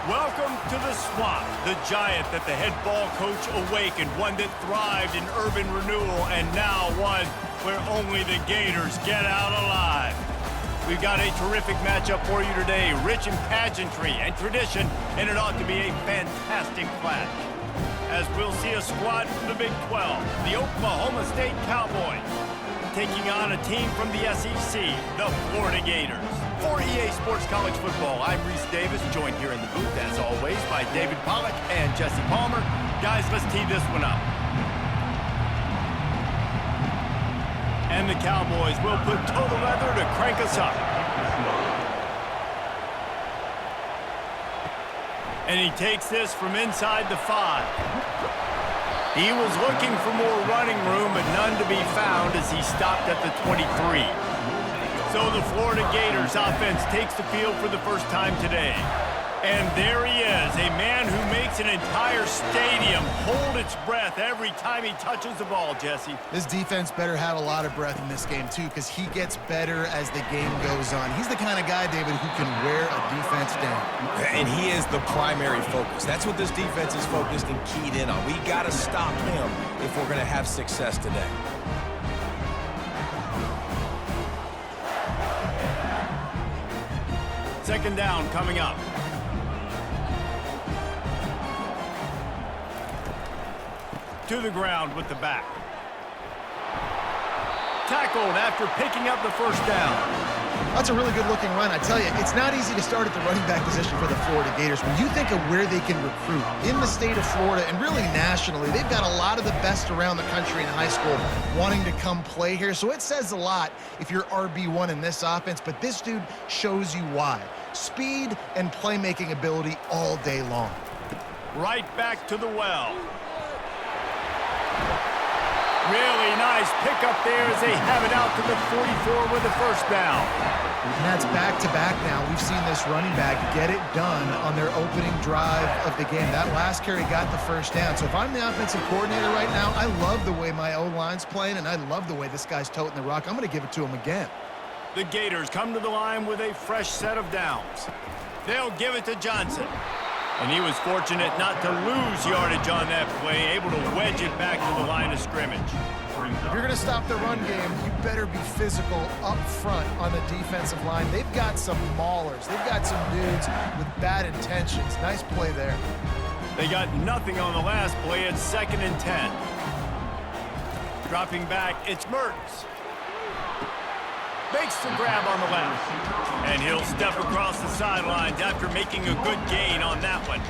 Welcome to the Swamp, the giant that the head ball coach awakened, one that thrived in urban renewal, and now one where only the Gators get out alive. We've got a terrific matchup for you today, rich in pageantry and tradition, and it ought to be a fantastic clash. As we'll see a squad from the Big 12, the Oklahoma State Cowboys, taking on a team from the SEC, the Florida Gators. For EA Sports College Football, I'm Reese Davis, joined here in the booth, as always, by David Pollack and Jesse Palmer. Guys, let's tee this one up. And the Cowboys will put total leather to crank us up. And he takes this from inside the 5. He was looking for more running room, but none to be found as he stopped at the 23. So the Florida Gators offense takes the field for the first time today. And there he is, a man who makes an entire stadium hold its breath every time he touches the ball, Jesse. This defense better have a lot of breath in this game, too, because he gets better as the game goes on. He's the kind of guy, David, who can wear a defense down. And he is the primary focus. That's what this defense is focused and keyed in on. We got to stop him if we're going to have success today. Second down coming up. To the ground with the back. Tackled after picking up the first down. That's a really good-looking run. I tell you, it's not easy to start at the running back position for the Florida Gators. When you think of where they can recruit in the state of Florida and really nationally, they've got a lot of the best around the country in high school wanting to come play here. So it says a lot if you're RB1 in this offense, but this dude shows you why. Speed and playmaking ability all day long. Right back to the well. Really nice pickup there as they have it out to the 44 with the first down. And that's back-to-back now. We've seen this running back get it done on their opening drive of the game. That last carry got the first down. So if I'm the offensive coordinator right now, I love the way my O-line's playing, and I love the way this guy's toting the rock. I'm going to give it to him again. The Gators come to the line with a fresh set of downs. They'll give it to Johnson. And he was fortunate not to lose yardage on that play, able to wedge it back to the line of scrimmage. If you're going to stop the run game, you better be physical up front on the defensive line. They've got some maulers. They've got some dudes with bad intentions. Nice play there. They got nothing on the last play. It's 2nd and 10. Dropping back, it's Mertz. Makes the grab on the left. And he'll step across the sidelines after making a good gain on that one.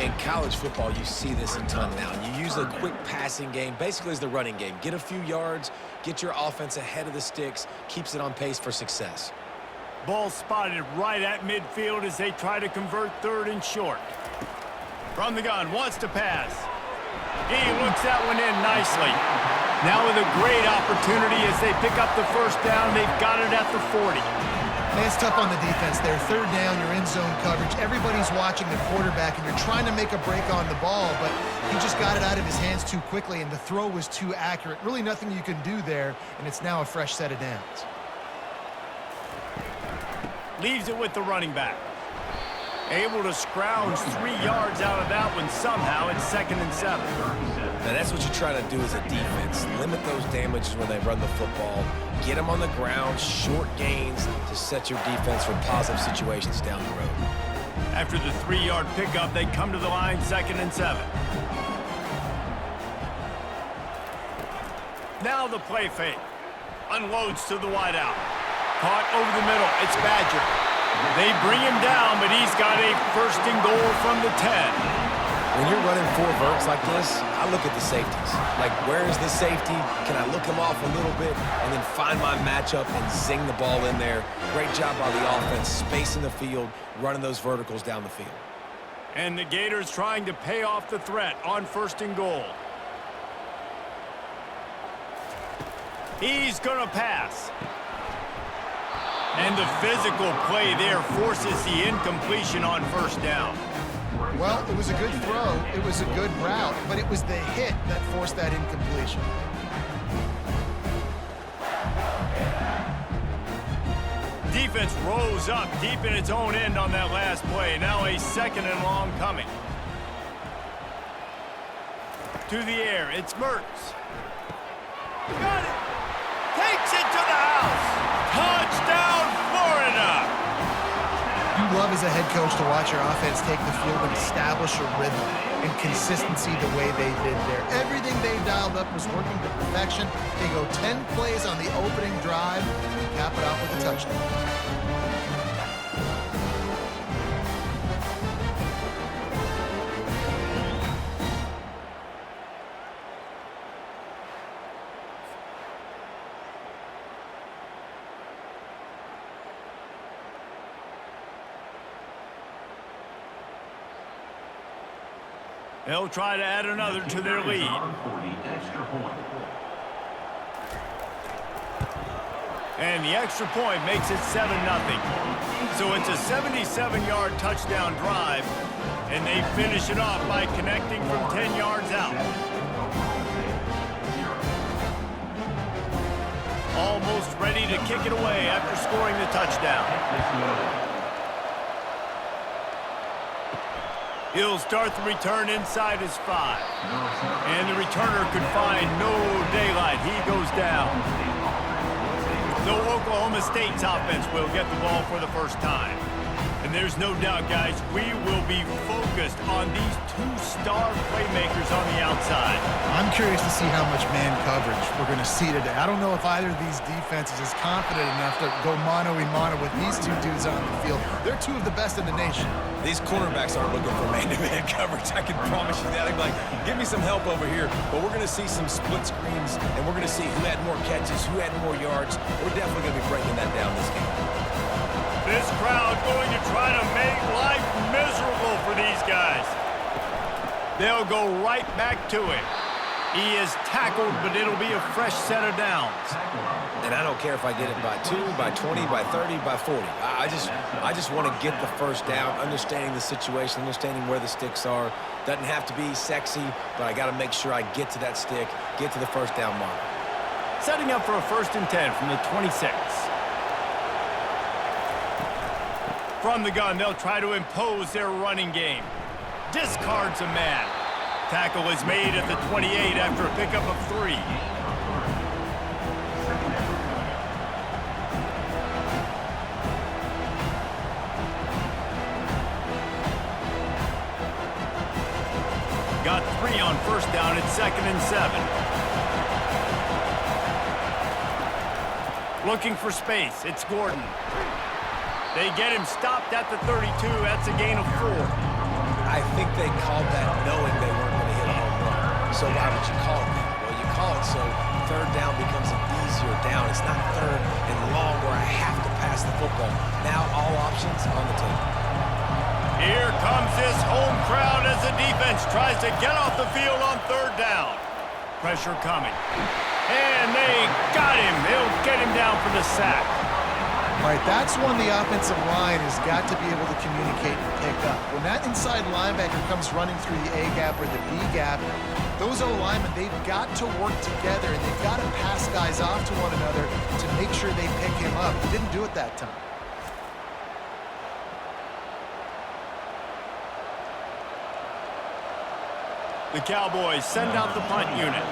In college football, you see this a ton now. You use a quick passing game, basically as the running game. Get a few yards, get your offense ahead of the sticks, keeps it on pace for success. Ball spotted right at midfield as they try to convert 3rd and short. From the gun, wants to pass. He looks that one in nicely. Now with a great opportunity as they pick up the first down. They've got it at the 40. Man, it's tough on the defense there. 3rd down, you're in zone coverage. Everybody's watching the quarterback, and you're trying to make a break on the ball, but he just got it out of his hands too quickly, and the throw was too accurate. Really nothing you can do there, and it's now a fresh set of downs. Leaves it with the running back. Able to scrounge 3 yards out of that one somehow. It's 2nd and 7. Now, that's what you try to do as a defense. Limit those damages when they run the football. Get them on the ground, short gains to set your defense for positive situations down the road. After the 3-yard pickup, they come to the line, 2nd and 7. Now the play fake. Unloads to the wideout. Caught over the middle. It's Badger. They bring him down, but he's got a 1st and goal from the 10. When you're running 4 verts like this, I look at the safeties. Like, where is the safety? Can I look him off a little bit and then find my matchup and zing the ball in there? Great job by the offense, spacing the field, running those verticals down the field. And the Gators trying to pay off the threat on 1st and goal. He's going to pass. And the physical play there forces the incompletion on 1st down. Well, it was a good throw, it was a good route, but it was the hit that forced that incompletion. Defense rose up deep in its own end on that last play. Now a 2nd and long coming. To the air, it's Mertz. Got it! Takes it to the house! Touchdown, Florida! You love as a head coach to watch your offense take the field and establish a rhythm and consistency the way they did there. Everything they dialed up was working to perfection. They go 10 plays on the opening drive and cap it off with a touchdown. They'll try to add another to their lead. And the extra point makes it 7-0. So it's a 77-yard touchdown drive, and they finish it off by connecting from 10 yards out. Almost ready to kick it away after scoring the touchdown. He'll start the return inside his 5. And the returner could find no daylight. He goes down. So Oklahoma State's offense will get the ball for the first time. And there's no doubt, guys, we will be focused on these 2 star playmakers on the outside. I'm curious to see how much man coverage we're going to see today. I don't know if either of these defenses is confident enough to go mano-a-mano with these 2 dudes on the field. They're 2 of the best in the nation. These cornerbacks aren't looking for man-to-man coverage. I can promise you that. I'm like, give me some help over here. But we're going to see some split screens, and we're going to see who had more catches, who had more yards. We're definitely going to be breaking that down this game. This crowd going to try to make life miserable for these guys. They'll go right back to him. He is tackled, but it'll be a fresh set of downs. And I don't care if I get it by 2, by 20, by 30, by 40. I just want to get the first down, understanding the situation, understanding where the sticks are. Doesn't have to be sexy, but I got to make sure I get to that stick, get to the first down mark. Setting up for a 1st and 10 from the 26. From the gun, they'll try to impose their running game. Discards a man. Tackle is made at the 28 after a pickup of 3. Got 3 on 1st down. It's 2nd and 7. Looking for space. It's Gordon. They get him stopped at the 32. That's a gain of 4. I think they called that knowing they weren't going to hit a home run. So why would you call it that? Well, you call it so 3rd down becomes an easier down. It's not 3rd and long where I have to pass the football. Now all options on the table. Here comes this home crowd as the defense tries to get off the field on 3rd down. Pressure coming. And they got him. They'll get him down for the sack. All right, that's one the offensive line has got to be able to communicate and pick up. When that inside linebacker comes running through the A gap or the B gap, those O-linemen, they've got to work together, and they've got to pass guys off to one another to make sure they pick him up. They didn't do it that time. The Cowboys send out the punt unit.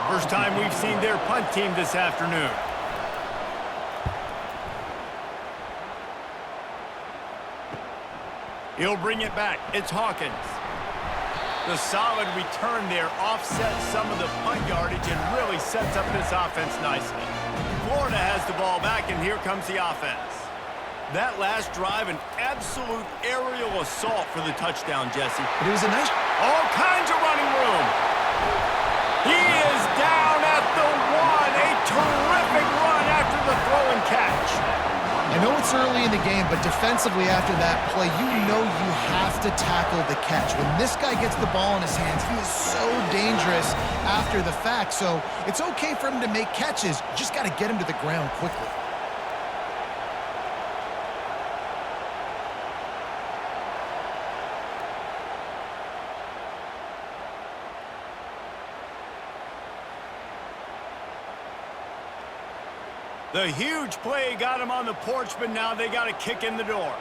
First time we've seen their punt team this afternoon. He'll bring it back. It's Hawkins. The solid return there offsets some of the punt yardage and really sets up this offense nicely. Florida has the ball back, and here comes the offense. That last drive, an absolute aerial assault for the touchdown, Jesse. But it was a nice... All kinds of running room. He is down at the 1. A terrific run after the throw and catch. I know it's early in the game, but defensively after that play, you know you have to tackle the catch. When this guy gets the ball in his hands, he is so dangerous after the fact. So it's okay for him to make catches. You just got to get him to the ground quickly. The huge play got him on the porch, but now they got a kick in the door.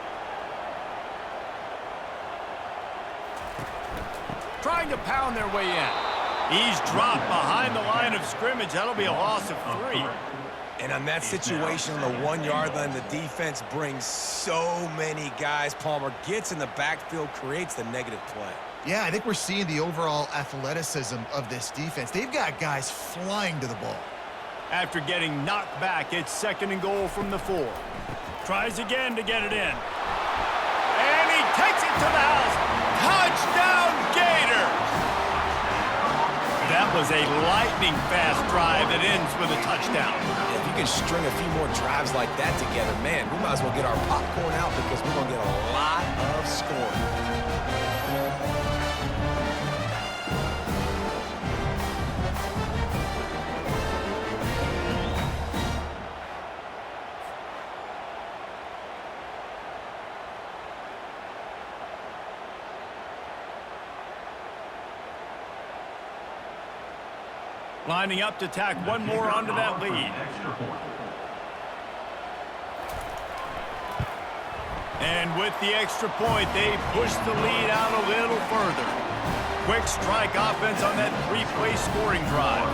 Trying to pound their way in. He's dropped behind the line of scrimmage. That'll be a loss of 3. And on that situation on the 1-yard line, the defense brings so many guys. Palmer gets in the backfield, creates the negative play. Yeah, I think we're seeing the overall athleticism of this defense. They've got guys flying to the ball. After getting knocked back, it's 2nd and goal from the 4. Tries again to get it in. And he takes it to the house. Touchdown, Gators! That was a lightning-fast drive that ends with a touchdown. If you can string a few more drives like that together, man, we might as well get our popcorn out because we're going to get a lot of scoring. Lining up to tack one more onto that lead. And with the extra point, they push the lead out a little further. Quick strike offense on that 3-play scoring drive.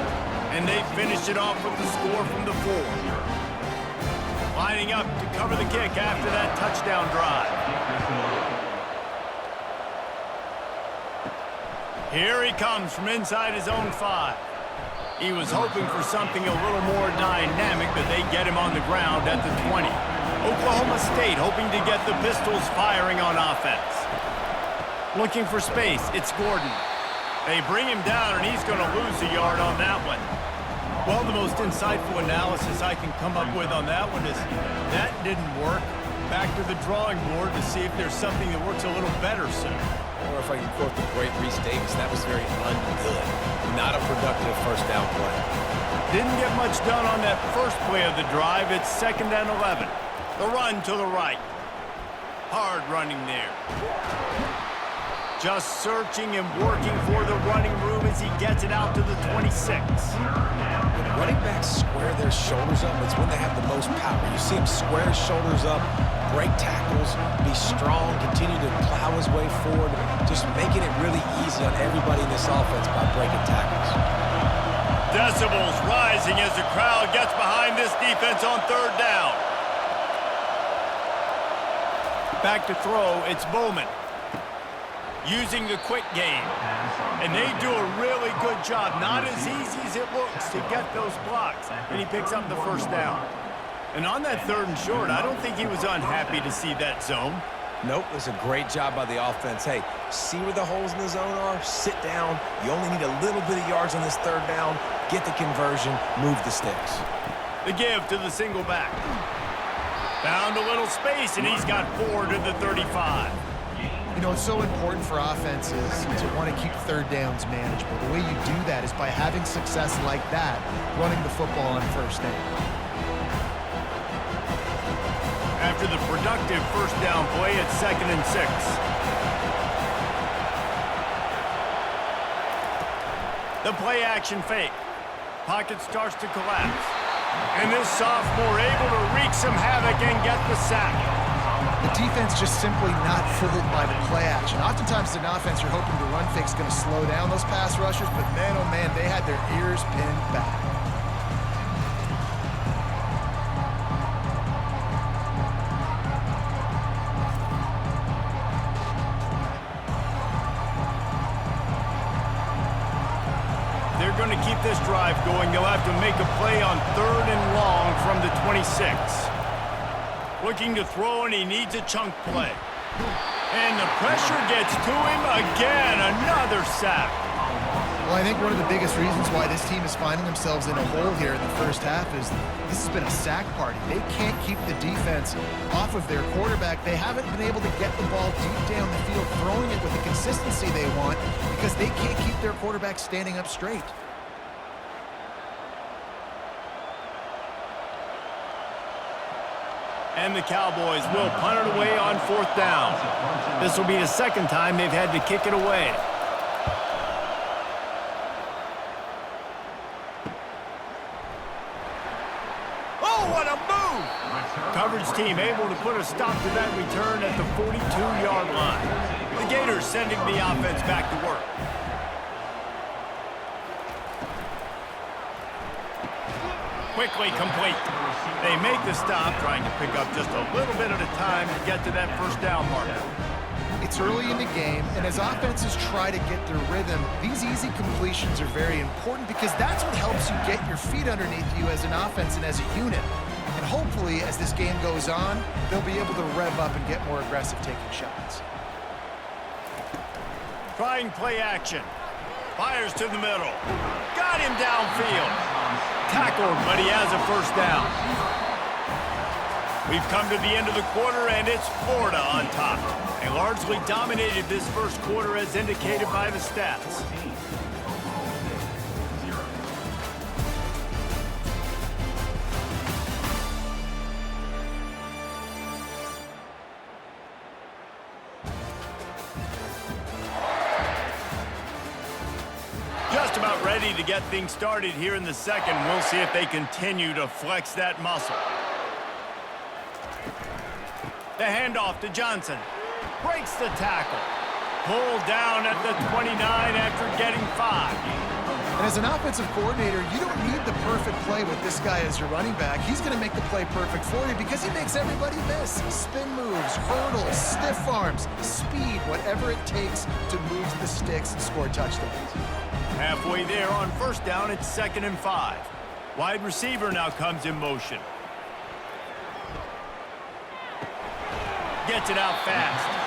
And they finish it off with the score from the 4. Lining up to cover the kick after that touchdown drive. Here he comes from inside his own 5. He was hoping for something a little more dynamic, but they get him on the ground at the 20. Oklahoma State hoping to get the Pistols firing on offense. Looking for space, it's Gordon. They bring him down, and he's going to lose a yard on that one. Well, the most insightful analysis I can come up with on that one is that didn't work. Back to the drawing board to see if there's something that works a little better soon. Or if I can quote the great Reese Davis, that was very ungood. Not a productive first down play. Didn't get much done on that first play of the drive. It's 2nd and 11. The run to the right. Hard running there. Just searching and working for the running room as he gets it out to the 26. When running backs square their shoulders up, it's when they have the most power. You see him square his shoulders up, break tackles, be strong, continue to plow his way forward, just making it really easy on everybody in this offense by breaking tackles. Decibels rising as the crowd gets behind this defense on 3rd down. Back to throw, it's Bowman. Using the quick game. And they do a really good job. Not as easy as it looks to get those blocks. And he picks up the 1st down. And on that 3rd and short, I don't think he was unhappy to see that zone. Nope, it was a great job by the offense. Hey, see where the holes in the zone are? Sit down. You only need a little bit of yards on this 3rd down. Get the conversion. Move the sticks. The give to the single back. Found a little space, and he's got 4 to the 35. You know, it's so important for offenses to want to keep 3rd downs manageable. The way you do that is by having success like that, running the football on 1st down. After the productive 1st down play, it's 2nd and 6. The play action fake. Pocket starts to collapse. And this sophomore able to wreak some havoc and get the sack. The defense just simply not fooled by the play action. Oftentimes, as an offense, you're hoping the run fake's going to slow down those pass rushers, but man, oh man, they had their ears pinned back. They're going to keep this drive going. They'll have to make a play on 3rd and long from the 26. Looking to throw, and he needs a chunk play. And the pressure gets to him again. Another sack. Well, I think one of the biggest reasons why this team is finding themselves in a hole here in the 1st half is this has been a sack party. They can't keep the defense off of their quarterback. They haven't been able to get the ball deep down the field, throwing it with the consistency they want because they can't keep their quarterback standing up straight. And the Cowboys will punt it away on 4th down. This will be the 2nd time they've had to kick it away. Oh, what a team able to put a stop to that return at the 42-yard line. The Gators sending the offense back to work. Quickly complete. They make the stop, trying to pick up just a little bit at a time to get to that first down marker. It's early in the game, and as offenses try to get their rhythm, these easy completions are very important because that's what helps you get your feet underneath you as an offense and as a unit. And hopefully, as this game goes on, they'll be able to rev up and get more aggressive taking shots. Trying play action. Fires to the middle. Got him downfield. Tackled, but he has a first down. We've come to the end of the quarter, and it's Florida on top. They largely dominated this first quarter as indicated by the stats. Just about ready to get things started here in the second. We'll see if they continue to flex that muscle. The handoff to Johnson. Breaks the tackle. Pulled down at the 29 after getting 5. And as an offensive coordinator, you don't need the perfect play with this guy as your running back. He's going to make the play perfect for you because he makes everybody miss. Spin moves, hurdles, stiff arms, speed, whatever it takes to move the sticks and score touchdowns. Halfway there on first down, it's 2nd and 5. Wide receiver now comes in motion. Gets it out fast.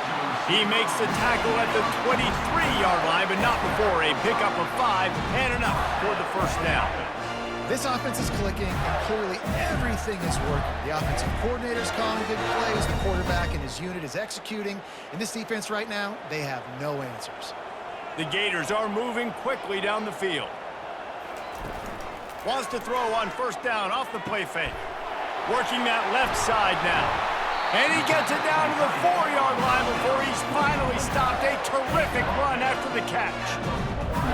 He makes the tackle at the 23-yard line, but not before a pickup of 5 and enough for the first down. This offense is clicking, and clearly everything is working. The offensive coordinator's calling good plays, the quarterback and his unit is executing. In this defense right now, they have no answers. The Gators are moving quickly down the field. Wants to throw on first down off the play fake. Working that left side now. And he gets it down to the 4-yard line before he's finally stopped. A terrific run after the catch.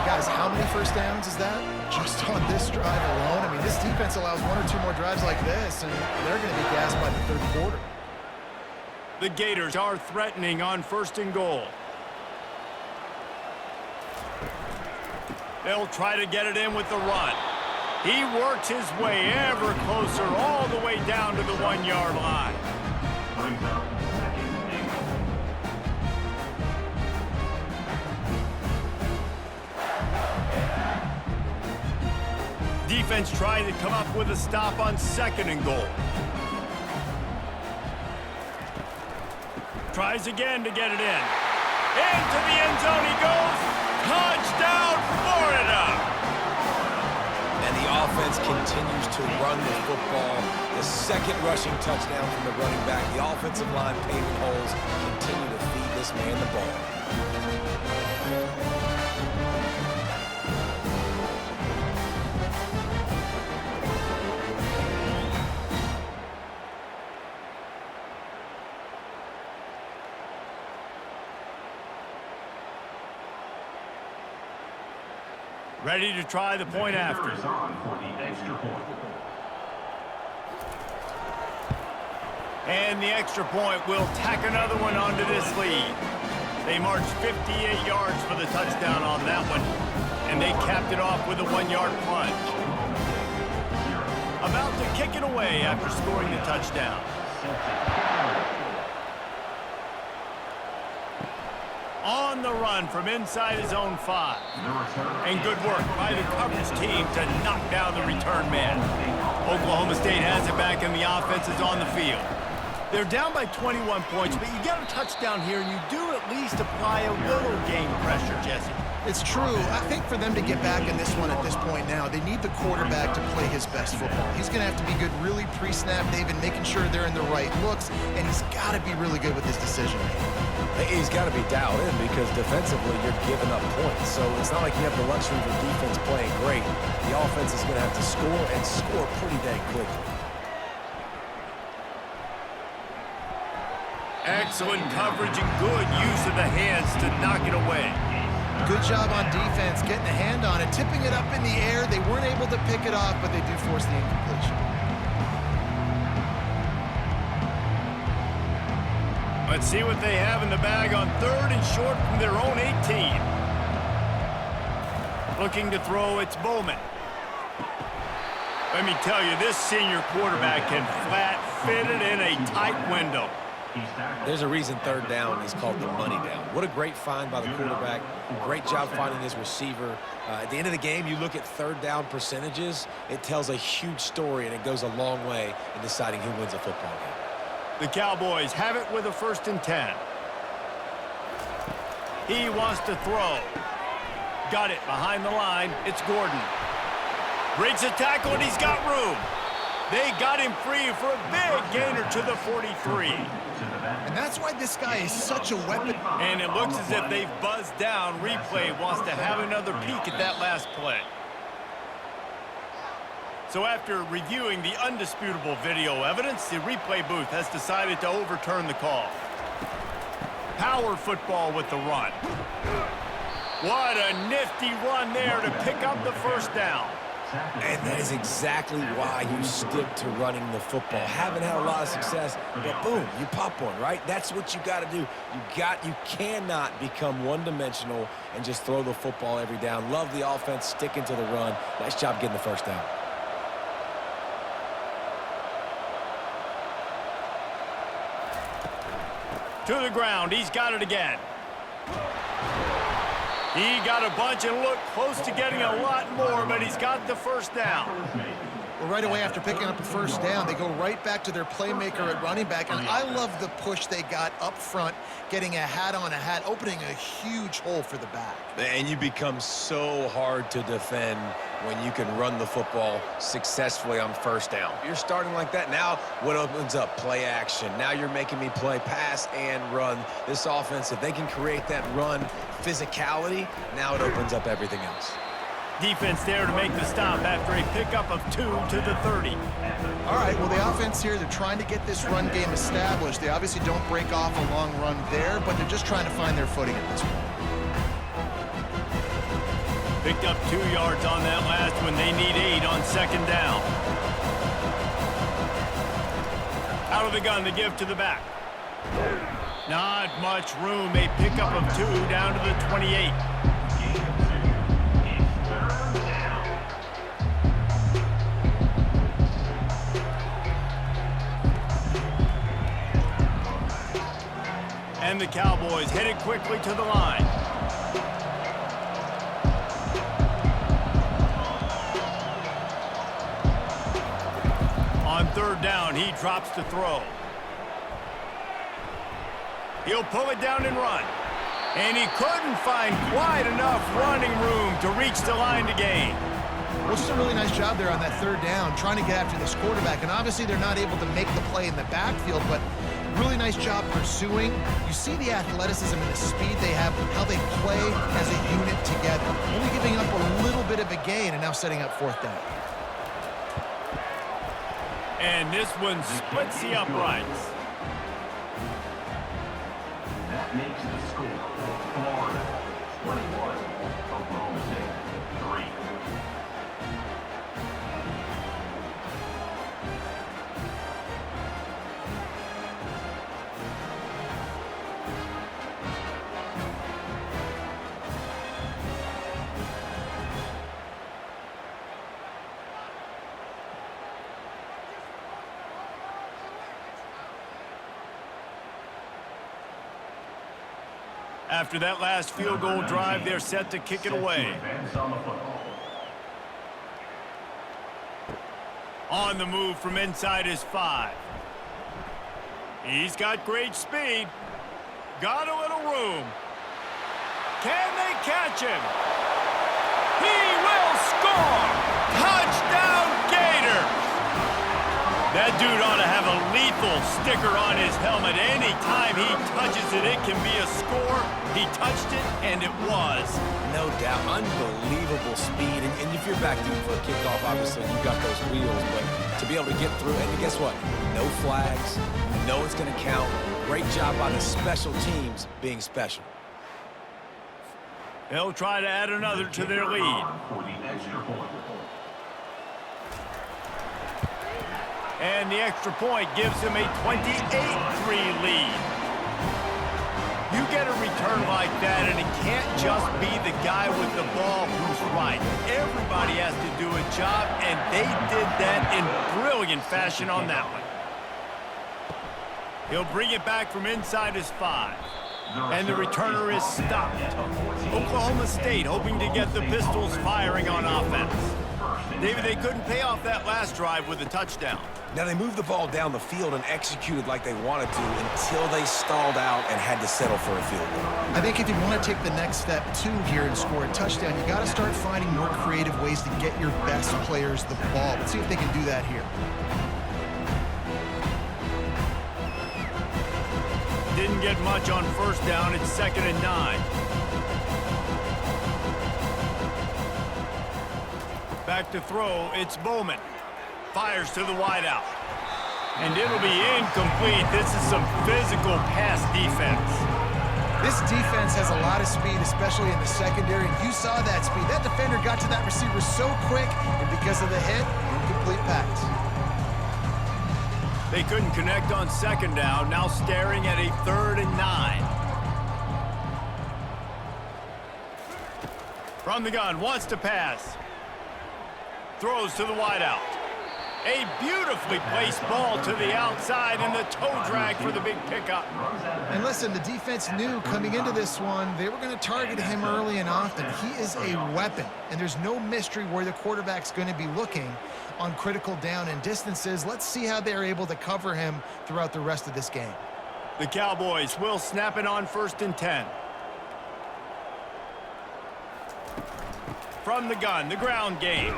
Guys, how many first downs is that? Just on this drive alone? I mean, this defense allows 1 or 2 more drives like this, and they're going to be gassed by the third quarter. The Gators are threatening on 1st and goal. They'll try to get it in with the run. He works his way ever closer all the way down to the 1-yard line. Defense trying to come up with a stop on 2nd and goal. Tries again to get it in. Into the end zone he goes. Touchdown, Florida! And the offense continues to run the football. The 2nd rushing touchdown from the running back. The offensive line paving holes continue to feed this man the ball. Ready to try the point after. And the extra point will tack another one onto this lead. They marched 58 yards for the touchdown on that one. And they capped it off with a 1-yard plunge. About to kick it away after scoring the touchdown. On the run from inside his own 5. And good work by the coverage team to knock down the return man. Oklahoma State has it back and the offense is on the field. They're down by 21 points, but you get a touchdown here and you do at least apply a little game pressure, Jesse. It's true. I think for them to get back in this one at this point now, they need the quarterback to play his best football. He's going to have to be good really pre-snap, David, making sure they're in the right looks, and he's got to be really good with his decision making. He's got to be dialed in because defensively you're giving up points. So it's not like you have the luxury of the defense playing great. The offense is going to have to score and score pretty dang quickly. Excellent coverage and good use of the hands to knock it away. Good job on defense, getting a hand on it, tipping it up in the air. They weren't able to pick it off, but they do force the incompletion. Let's see what they have in the bag on 3rd and short from their own 18. Looking to throw, it's Bowman. Let me tell you, this senior quarterback can flat fit it in a tight window. There's a reason 3rd down is called the money down. What a great find by the quarterback. Great job finding his receiver. At the end of the game, you look at 3rd down percentages. It tells a huge story, and it goes a long way in deciding who wins a football game. The Cowboys have it with a 1st and 10. He wants to throw. Got it behind the line. It's Gordon. Breaks a tackle, and he's got room. They got him free for a big gainer to the 43. And that's why this guy is such a weapon. And it looks as if they've buzzed down. Replay wants to have another peek at that last play. So after reviewing the undisputable video evidence, the replay booth has decided to overturn the call. Power football with the run. What a nifty run there to pick up the 1st down. And that is exactly why you stick to running the football. Haven't had a lot of success, but boom, you pop one, right? That's what you got to do. You cannot become one-dimensional and just throw the football every down. Love the offense, sticking to the run. Nice job getting the 1st down. To the ground, he's got it again. He got a bunch and looked close to getting a lot more, but he's got the 1st down. Well, right away after picking up a 1st down, they go right back to their playmaker at running back. And I love the push they got up front, getting a hat on a hat, opening a huge hole for the back. And you become so hard to defend when you can run the football successfully on 1st down. You're starting like that. Now what opens up? Play action. Now you're making me play pass and run. This offense, if they can create that run physicality, now it opens up everything else. Defense there to make the stop after a pickup of 2 to the 30. All right, well, the offense here, they're trying to get this run game established. They obviously don't break off a long run there, but they're just trying to find their footing at this point. Picked up 2 yards on that last one. They need 8 on 2nd down. Out of the gun to give to the back. Not much room. A pickup of 2 down to the 28. And the Cowboys headed quickly to the line. On 3rd down, he drops to throw. He'll pull it down and run. And he couldn't find quite enough running room to reach the line to gain. Well, just a really nice job there on that 3rd down, trying to get after this quarterback. And obviously they're not able to make the play in the backfield, but really nice job pursuing. You see the athleticism and the speed they have, how they play as a unit together. Only giving up a little bit of a gain and now setting up 4th down. And this one splits the uprights. That makes the score Florida 21, Oklahoma State 3. After that last field goal drive, they're set to kick it away. On the move from inside his 5. He's got great speed. Got a little room. Can they catch him? He will score! Touchdown Gators! That dude ought to have a lethal sticker on his helmet. Anytime he touches it, it can be a score. He touched it, and it was. No doubt. Unbelievable speed. And if you're back deep for a kickoff, obviously, you've got those wheels. But to be able to get through, and guess what? No flags. You know it's going to count. Great job by the special teams being special. They'll try to add another to their lead. And the extra point gives them a 28-3 lead. that, and it can't just be the guy with the ball who's right. Everybody has to do a job, and they did that in brilliant fashion on that one. He'll bring it back from inside his 5. And the returner is stopped. Oklahoma State hoping to get the Pistols firing on offense. David, they couldn't pay off that last drive with a touchdown. Now, they moved the ball down the field and executed like they wanted to until they stalled out and had to settle for a field goal. I think if you want to take the next step, too, here and score a touchdown, you got to start finding more creative ways to get your best players the ball. Let's see if they can do that here. Didn't get much on first down. It's 2nd and 9. Back to throw. It's Bowman. Fires to the wideout. And it'll be incomplete. This is some physical pass defense. This defense has a lot of speed, especially in the secondary, and you saw that speed. That defender got to that receiver so quick, and because of the hit, incomplete pass. They couldn't connect on 2nd down, now staring at a 3rd and 9. From the gun, wants to pass. Throws to the wideout. A beautifully placed ball to the outside, and the toe drag for the big pickup. And listen, the defense knew coming into this one, they were going to target him early and often. He is a weapon, and there's no mystery where the quarterback's going to be looking on critical down and distances. Let's see how they're able to cover him throughout the rest of this game. The Cowboys will snap it on 1st and 10. From the gun, the ground game.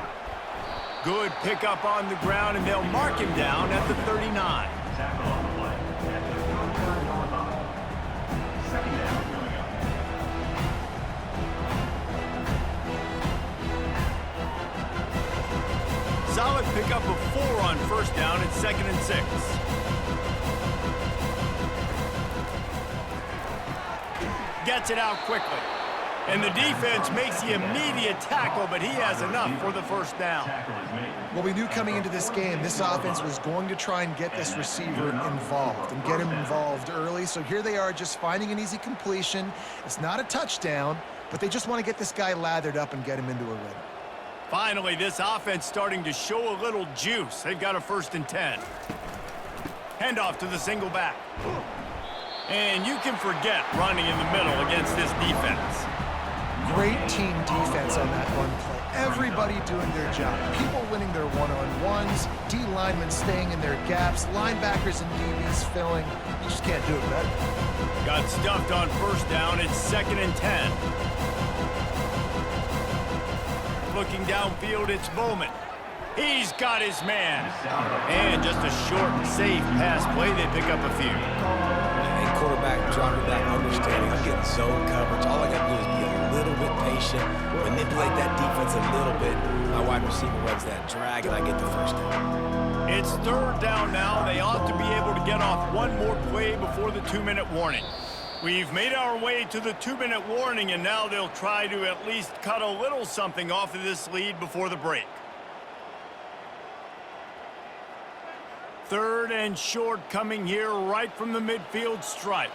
Good pickup on the ground, and they'll mark him down at the 39. Tackle on the play at the 4-yard line. 2nd down coming up. Solid pickup of 4 on first down. It's 2nd and 6. Gets it out quickly. And the defense makes the immediate tackle, but he has enough for the first down. Well, we knew coming into this game, this offense was going to try and get this receiver involved and get him involved early. So here they are just finding an easy completion. It's not a touchdown, but they just want to get this guy lathered up and get him into a rhythm. Finally, this offense starting to show a little juice. They've got a 1st and 10. Handoff to the single back. And you can forget running in the middle against this defense. Great team defense on that run play. Everybody doing their job. People winning their one-on-ones, D linemen staying in their gaps, linebackers and DBs filling. You just can't do it better. Got stuffed on first down. It's 2nd and 10. Looking downfield, it's Bowman. He's got his man. And just a short and safe pass play. They pick up a few. And quarterback dropping back, understanding I'm getting zone coverage. All I got to do is be a little bit patient, manipulate that defense a little bit. My wide receiver runs that drag, and I get the first down. It's 3rd down now. They ought to be able to get off one more play before the 2-minute warning. We've made our way to the 2-minute warning, and now they'll try to at least cut a little something off of this lead before the break. 3rd and short coming here right from the midfield stripe.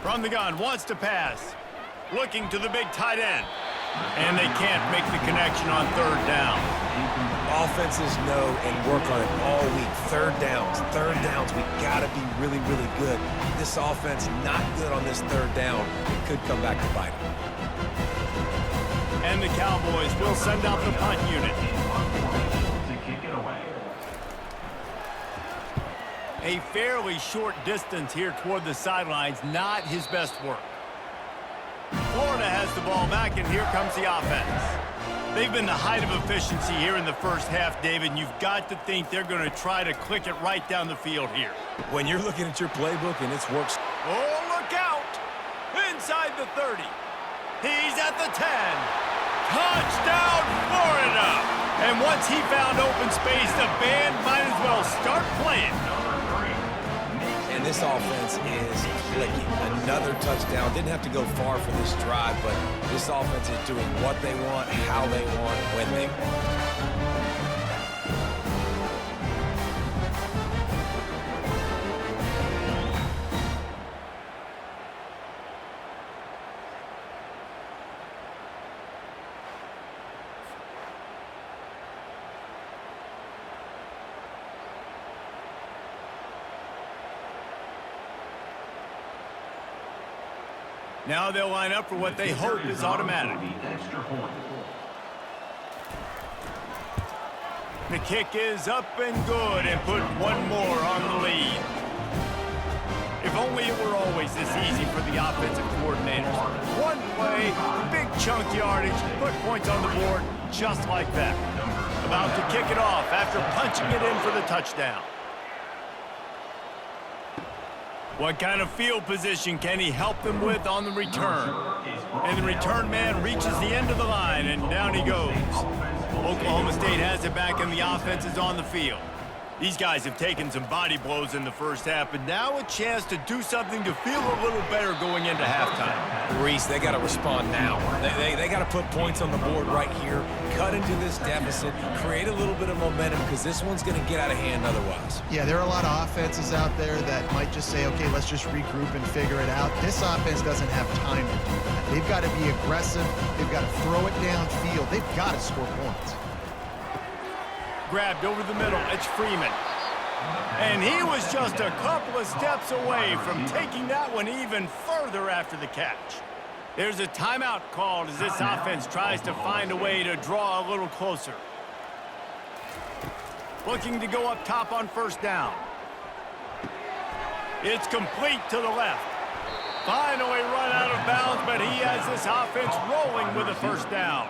From the gun, wants to pass. Looking to the big tight end. And they can't make the connection on 3rd down. Offenses know and work on it all week. 3rd downs. We got to be really, really good. This offense not good on this 3rd down. It could come back to bite them. And the Cowboys will send out the punt unit. To kick it away. A fairly short distance here toward the sidelines, not his best work. Florida has the ball back, and here comes the offense. They've been the height of efficiency here in the first half, David, and you've got to think they're going to try to click it right down the field here. When you're looking at your playbook and it's works. Oh, look out! Inside the 30. He's at the 10. Touchdown, Florida! And once he found open space, the band might as well start playing. And this offense is clicking. Another touchdown. Didn't have to go far for this drive, but this offense is doing what they want, how they want, when they want. Now they'll line up for what they hope is automatic. The kick is up and good and put one more on the lead. If only it were always this easy for the offensive coordinators. One play, big chunk yardage, put points on the board just like that. About to kick it off after punching it in for the touchdown. What kind of field position can he help them with on the return? And the return man reaches the end of the line, and down he goes. Oklahoma State has it back, and the offense is on the field. These guys have taken some body blows in the first half, but now a chance to do something to feel a little better going into halftime. Reese, they got to respond now. They got to put points on the board right here, cut into this deficit, create a little bit of momentum, because this one's going to get out of hand otherwise. Yeah, there are a lot of offenses out there that might just say, okay, let's just regroup and figure it out. This offense doesn't have time to do that. They've got to be aggressive. They've got to throw it downfield. They've got to score points. Grabbed over the middle, it's Freeman. And he was just a couple of steps away from taking that one even further after the catch. There's a timeout called as this offense tries to find a way to draw a little closer. Looking to go up top on first down. It's complete to the left. Finally run out of bounds, but he has this offense rolling with a first down.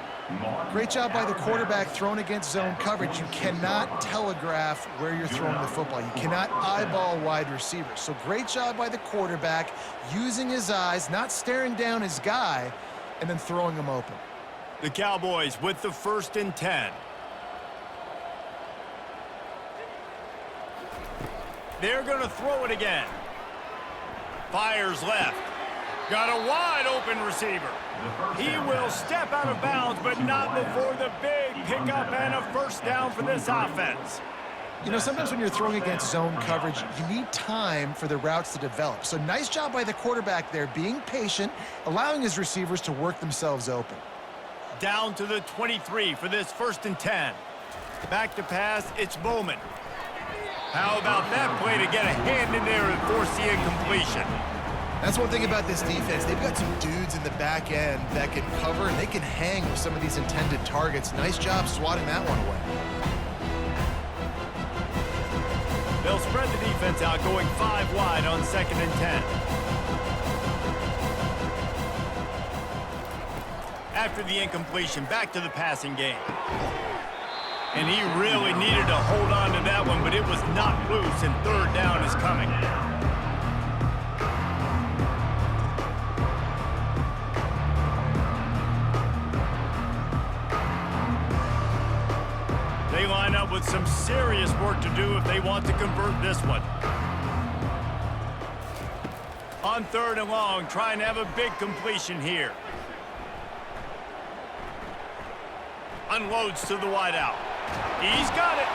Great job by the quarterback thrown against zone coverage. You cannot telegraph where you're throwing the football. You cannot eyeball wide receivers. So great job by the quarterback using his eyes, not staring down his guy, and then throwing him open. The Cowboys with the 1st and 10. They're going to throw it again. Fires left. Got a wide open receiver. He will step out of bounds, but not before the big pickup and a first down for this offense. You know, sometimes when you're throwing against zone coverage, you need time for the routes to develop. So nice job by the quarterback there, being patient, allowing his receivers to work themselves open. Down to the 23 for this 1st and 10. Back to pass, it's Bowman. How about that play to get a hand in there and force the incompletion? That's one thing about this defense. They've got some dudes in the back end that can cover, and they can hang with some of these intended targets. Nice job swatting that one away. They'll spread the defense out, going 5 wide on 2nd and 10. After the incompletion, back to the passing game. And he really needed to hold on to that one, but it was knocked loose, and 3rd down is coming. They line up with some serious work to do if they want to convert this one. On 3rd and long, trying to have a big completion here. Unloads to the wideout. He's got it.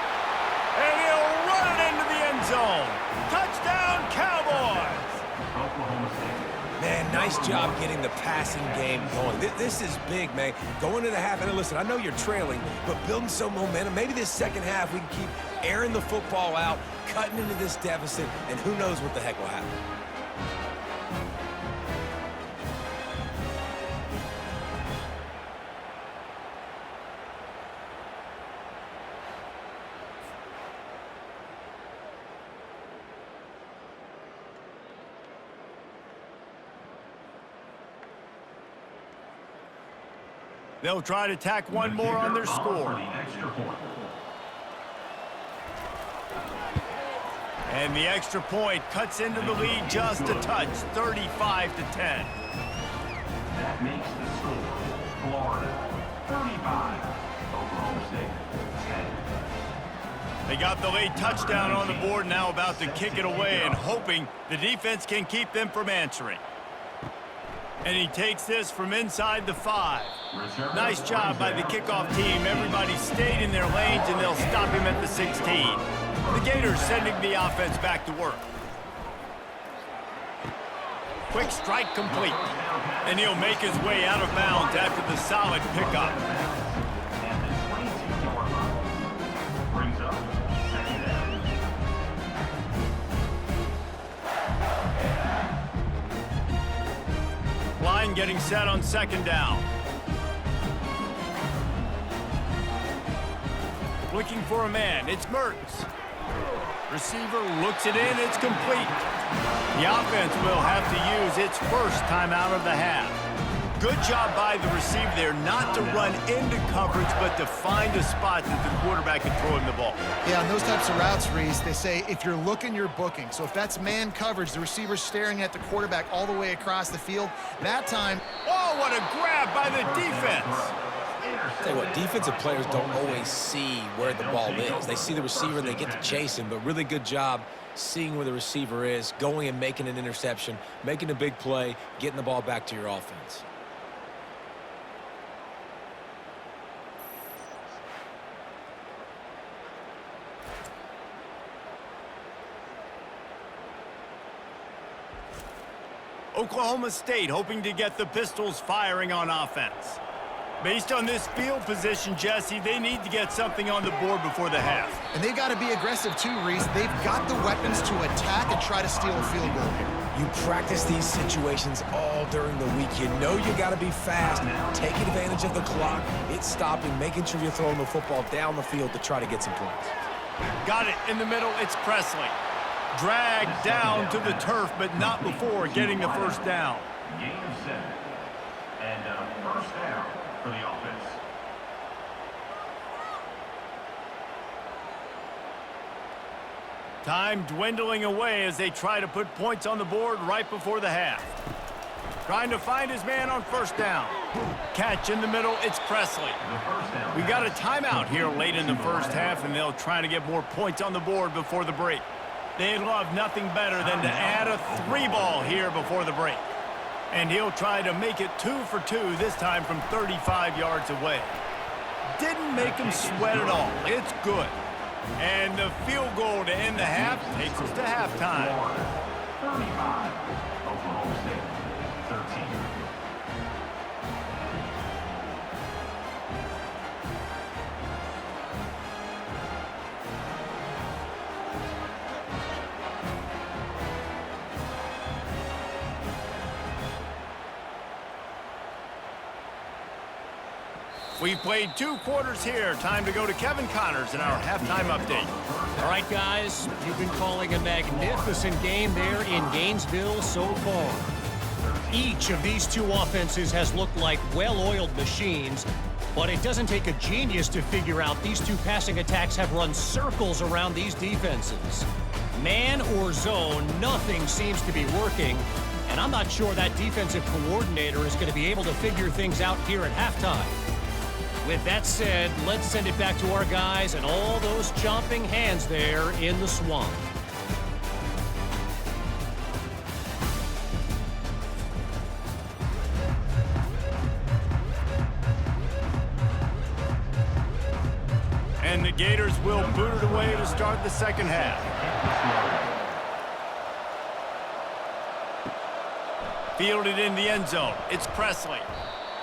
And he'll run it into the end zone. Touchdown, Cowboys! Man, nice job getting the passing game going. This is big, man. Going into the half, and listen, I know you're trailing, but building some momentum. Maybe this second half we can keep airing the football out, cutting into this deficit, and who knows what the heck will happen. They'll try to tack one more on their score. And the extra point cuts into the lead just a touch, 35-10. That makes the score Florida 35, Oklahoma State 10. They got the late touchdown on the board, now about to kick it away and hoping the defense can keep them from answering. And he takes this from inside the 5. Nice job by the kickoff team. Everybody stayed in their lanes, and they'll stop him at the 16. The Gators sending the offense back to work. Quick strike complete. And he'll make his way out of bounds after the solid pickup. And the 22-yard line brings up 2nd down. getting set on second down. Looking for a man, it's Mertens. Receiver looks it in, it's complete. The offense will have to use its first timeout of the half. Good job by the receiver there not to run into coverage, but to find a spot that the quarterback can throw him the ball. Yeah, on those types of routes, Reese, they say if you're looking, you're booking. So if that's man coverage, the receiver's staring at the quarterback all the way across the field, that time... Oh, what a grab by the defense! Tell you what, defensive players don't always see where the ball is. They see the receiver and they get to chase him, but really good job seeing where the receiver is, going and making an interception, making a big play, getting the ball back to your offense. Oklahoma State hoping to get the Pistols firing on offense. Based on this field position, Jesse, they need to get something on the board before the half. And they've got to be aggressive too, Reese. They've got the weapons to attack and try to steal a field goal here. You practice these situations all during the week. You know you got to be fast, taking advantage of the clock, it's stopping, making sure you're throwing the football down the field to try to get some points. Got it in the middle, it's Presley. Dragged down to the turf, but not before getting the first down. Game 7. And first down for the offense. Time dwindling away as they try to put points on the board right before the half. Trying to find his man on first down. Catch in the middle, it's Presley. We got a timeout here late in the first half, and they'll try to get more points on the board before the break. They'd love nothing better than to add a 3-ball here before the break. And he'll try to make it 2 for 2, this time from 35 yards away. Didn't make him sweat at all. It's good. And the field goal to end the half takes us to halftime. 35, Oklahoma State, 13. We've played 2 quarters here. Time to go to Kevin Connors in our halftime update. All right, guys, you've been calling a magnificent game there in Gainesville so far. Each of these 2 offenses has looked like well-oiled machines, but it doesn't take a genius to figure out these 2 passing attacks have run circles around these defenses. Man or zone, nothing seems to be working, and I'm not sure that defensive coordinator is going to be able to figure things out here at halftime. With that said, let's send it back to our guys and all those chomping hands there in the swamp. And the Gators will boot it away to start the second half. Fielded in the end zone. It's Presley.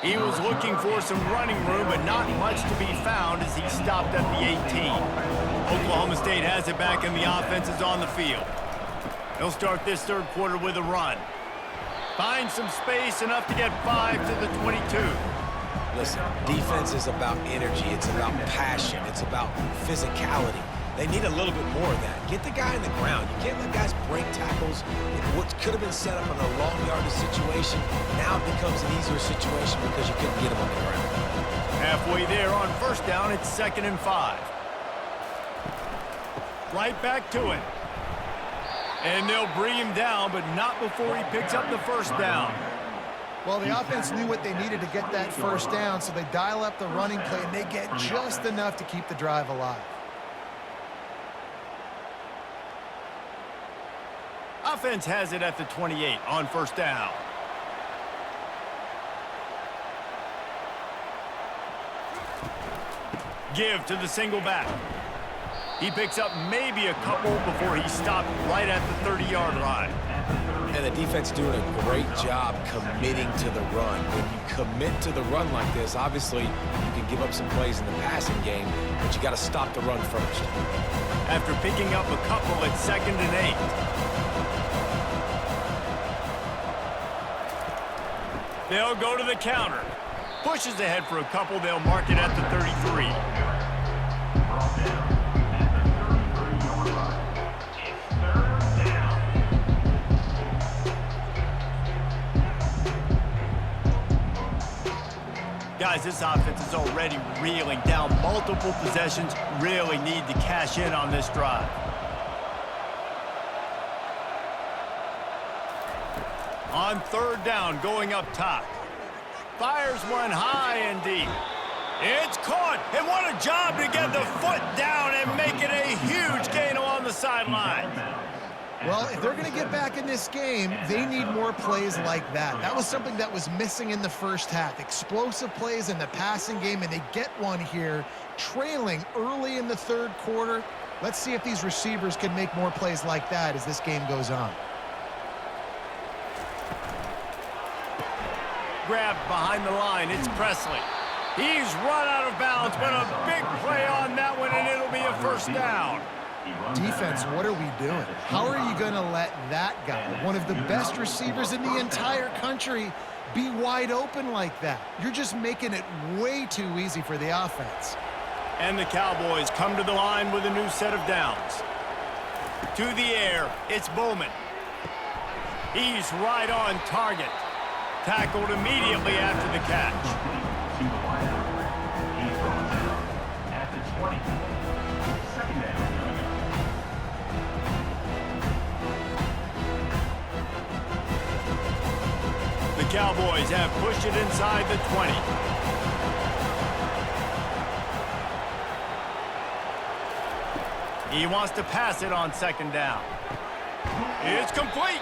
He was looking for some running room, but not much to be found as he stopped at the 18. Oklahoma State has it back, and the offense is on the field. They'll start this third quarter with a run. Find some space, enough to get 5 to the 22. Listen, defense is about energy. It's about passion. It's about physicality. They need a little bit more of that. Get the guy in the ground. You can't let guys break tackles. What could have been set up in a long yardage situation, now it becomes an easier situation because you couldn't get him on the ground. Halfway there on first down, it's 2nd and 5. Right back to it. And they'll bring him down, but not before he picks up the first down. Well, the offense knew what they needed to get that first down, so they dial up the running play, and they get just enough to keep the drive alive. Offense has it at the 28 on first down. Give to the single back. He picks up maybe a couple before he stopped right at the 30-yard line. And the defense doing a great job committing to the run. When you commit to the run like this, obviously you can give up some plays in the passing game, but you got to stop the run first. After picking up a couple at 2nd and 8. They'll go to the counter. Pushes ahead for a couple. They'll mark it at the 33. Brought down at the 33-yard line. It's third down. Guys, this offense is already reeling down multiple possessions. Really need to cash in on this drive. On third down, going up top. Fires one high and deep. It's caught, and what a job to get the foot down and make it a huge gain along the sideline. Well, if they're going to get back in this game, they need more plays like that. That was something that was missing in the first half. Explosive plays in the passing game, and they get one here, trailing early in the third quarter. Let's see if these receivers can make more plays like that as this game goes on. Grabbed behind the line, it's Presley. He's run out of bounds, but a big play on that one, and it'll be a first down. Defense, what are we doing? How are you going to let that guy, one of the best receivers in the entire country, be wide open like that? You're just making it way too easy for the offense. And the Cowboys come to the line with a new set of downs. To the air, it's Bowman. He's right on target. Tackled immediately after the catch. To the wideout. He's brought down at the 20. Second down. The Cowboys have pushed it inside the 20. He wants to pass it on second down. It's complete.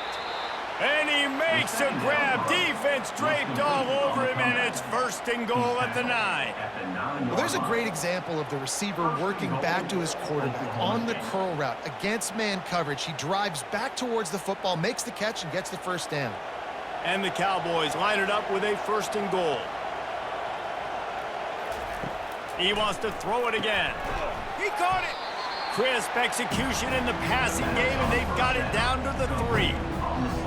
And he makes a grab. Defense draped all over him, and it's first and goal at the 9. Well, there's a great example of the receiver working back to his quarterback on the curl route against man coverage. He drives back towards the football, makes the catch, and gets the first down. And the Cowboys line it up with a first and goal. He wants to throw it again. He caught it. Crisp execution in the passing game, and they've got it down to the 3.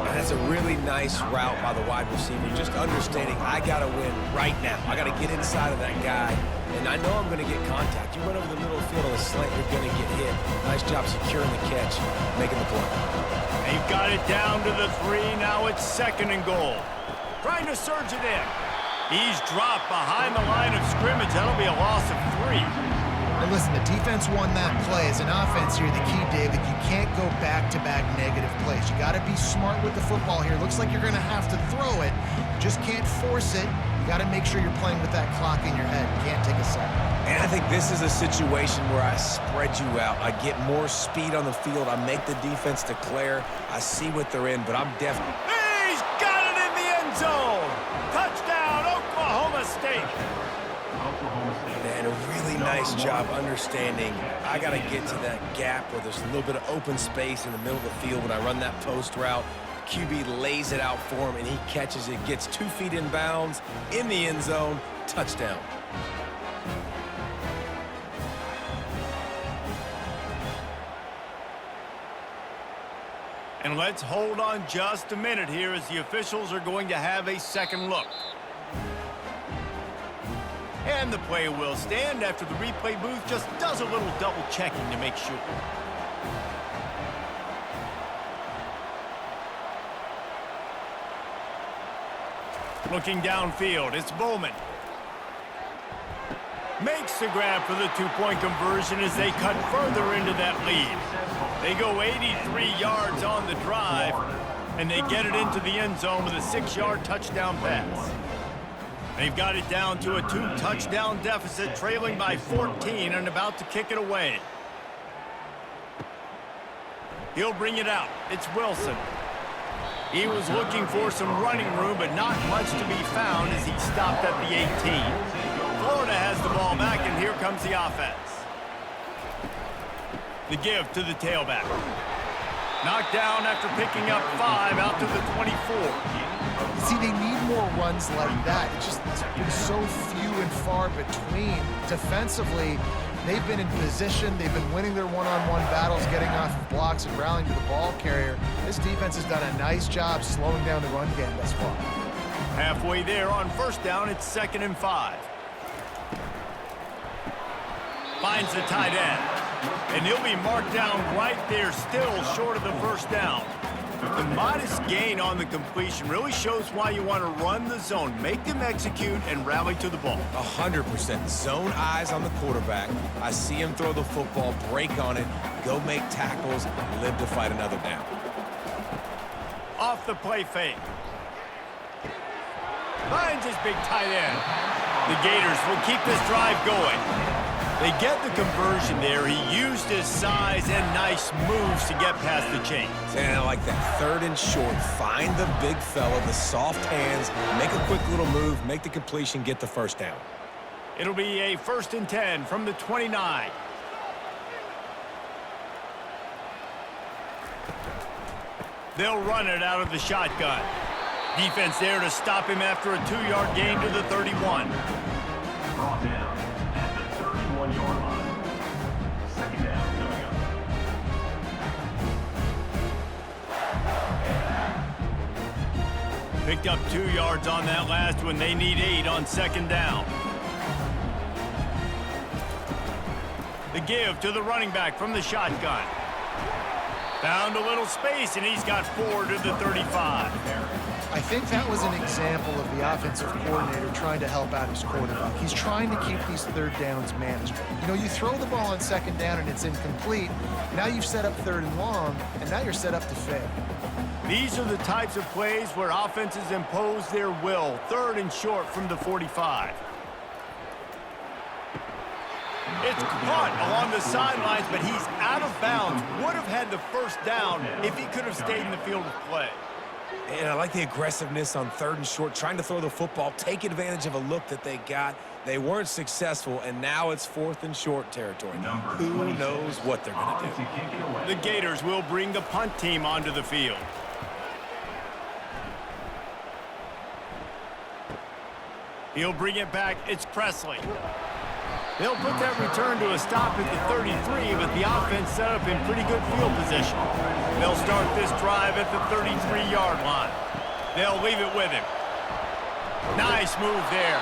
And that's a really nice route by the wide receiver. Just understanding I got to win right now. I got to get inside of that guy, and I know I'm going to get contact. You run over the middle of the field on a slant, you're going to get hit. Nice job securing the catch, making the play. They've got it down to the 3. Now it's second and goal. Trying to surge it in. He's dropped behind the line of scrimmage. That'll be a loss of 3. And listen, the defense won that play. As an offense here, the key, David, you can't go back-to-back negative plays. You got to be smart with the football here. Looks like you're going to have to throw it. You just can't force it. You got to make sure you're playing with that clock in your head. You can't take a sack. And I think this is a situation where I spread you out. I get more speed on the field. I make the defense declare. I see what they're in, but I'm definitely... He's got it in the end zone. Touchdown, Oklahoma State. Man, a really nice job understanding I got to get to that gap where there's a little bit of open space in the middle of the field when I run that post route. QB lays it out for him, and he catches it, gets 2 feet in bounds, in the end zone, touchdown. And let's hold on just a minute here as the officials are going to have a second look. And the play will stand after the replay booth just does a little double checking to make sure. Looking downfield, it's Bowman. Makes the grab for the 2-point conversion as they cut further into that lead. They go 83 yards on the drive, and they get it into the end zone with a 6-yard touchdown pass. They've got it down to a 2-touchdown deficit, trailing by 14 and about to kick it away. He'll bring it out. It's Wilson. He was looking for some running room, but not much to be found as he stopped at the 18. Florida has the ball back, and here comes the offense. The give to the tailback. Knocked down after picking up 5 out to the 24. See, they need more runs like that. It's been so few and far between. Defensively, they've been in position. They've been winning their one-on-one battles, getting off of blocks and rallying to the ball carrier. This defense has done a nice job slowing down the run game thus far. Halfway there on first down, it's 2nd and 5. Finds the tight end. And he'll be marked down right there, still short of the first down. The modest gain on the completion really shows why you want to run the zone, make them execute, and rally to the ball. 100%. Zone eyes on the quarterback. I see him throw the football, break on it, go make tackles, and live to fight another down. Off the play fake. Finds his big tight end. The Gators will keep this drive going. They get the conversion there. He used his size and nice moves to get past the chains. And I like that. 3rd and short. Find the big fella, the soft hands, make a quick little move, make the completion, get the first down. It'll be a 1st and 10 from the 29. They'll run it out of the shotgun. Defense there to stop him after a 2-yard gain to the 31. Brought down at the 31-yard line. 2nd down coming up. Picked up 2 yards on that last one. They need 8 on 2nd down. The give to the running back from the shotgun. Found a little space, and he's got 4 to the 35. I think that was an example of the offensive coordinator trying to help out his quarterback. He's trying to keep these 3rd downs manageable. You know, you throw the ball on 2nd down and it's incomplete. Now you've set up 3rd and long, and now you're set up to fail. These are the types of plays where offenses impose their will. 3rd and short from the 45. It's caught along the sidelines, but he's out of bounds. Would have had the first down if he could have stayed in the field of play. And I like the aggressiveness on 3rd and short, trying to throw the football, take advantage of a look that they got. They weren't successful, and now it's 4th and short territory. Who knows what they're going to do? The Gators will bring the punt team onto the field. He'll bring it back. It's Presley. They'll put that return to a stop at the 33, but the offense set up in pretty good field position. They'll start this drive at the 33-yard line. They'll leave it with him. Nice move there.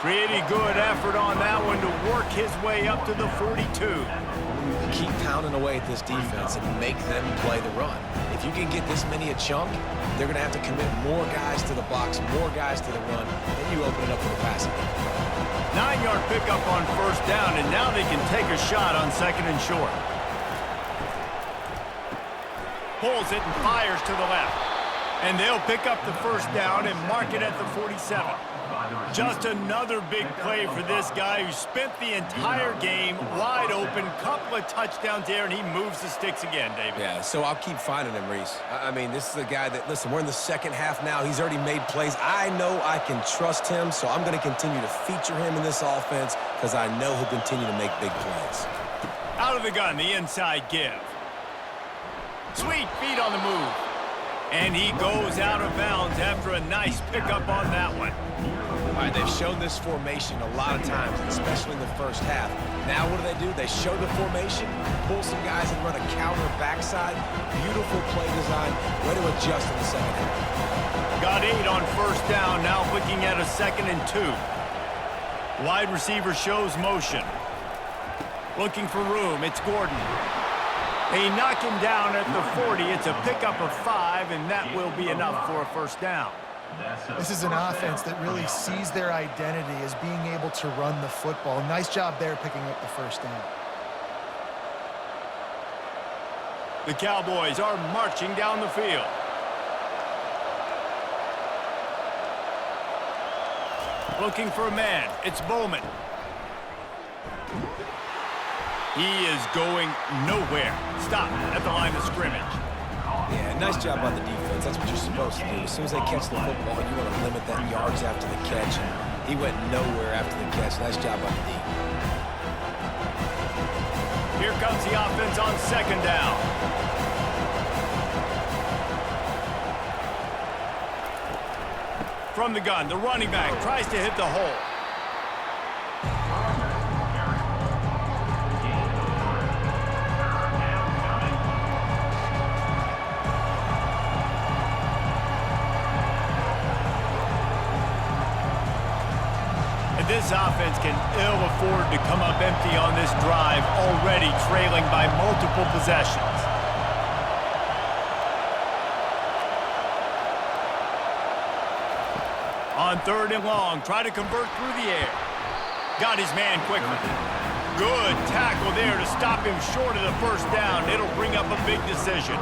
Pretty good effort on that one to work his way up to the 42. Keep pounding away at this defense and make them play the run. If you can get this many a chunk, they're going to have to commit more guys to the box, more guys to the run, then you open it up for the passing. 9-yard pickup on first down, and now they can take a shot on 2nd and short. Pulls it and fires to the left. And they'll pick up the first down and mark it at the 47. Just another big play for this guy who spent the entire game wide open. Couple of touchdowns there, and he moves the sticks again, David. Yeah, so I'll keep finding him, Reese. I mean, this is a guy that, listen, we're in the 2nd half now. He's already made plays. I know I can trust him, so I'm going to continue to feature him in this offense because I know he'll continue to make big plays. Out of the gun, the inside give. Sweet feet on the move. And he goes out of bounds after a nice pickup on that one. All right, they've shown this formation a lot of times, especially in the first half. Now what do? They show the formation, pull some guys and run a counter backside. Beautiful play design. Way to adjust in the 2nd half. Got 8 on first down, now looking at a 2nd and 2. Wide receiver shows motion. Looking for room, it's Gordon. They knock him down at the 40. It's a pickup of 5, and that will be enough for a first down. This is an offense that really sees their identity as being able to run the football. Nice job there picking up the first down. The Cowboys are marching down the field. Looking for a man. It's Bowman. He is going nowhere. Stop at the line of scrimmage. Yeah, nice job on the defense. That's what you're supposed to do. As soon as they catch the football, you want to limit that yards after the catch. He went nowhere after the catch. Nice job on the D. Here comes the offense on 2nd down. From the gun, the running back tries to hit the hole. But this offense can ill afford to come up empty on this drive, already trailing by multiple possessions. On 3rd and long, try to convert through the air. Got his man quickly. Good tackle there to stop him short of the first down. It'll bring up a big decision.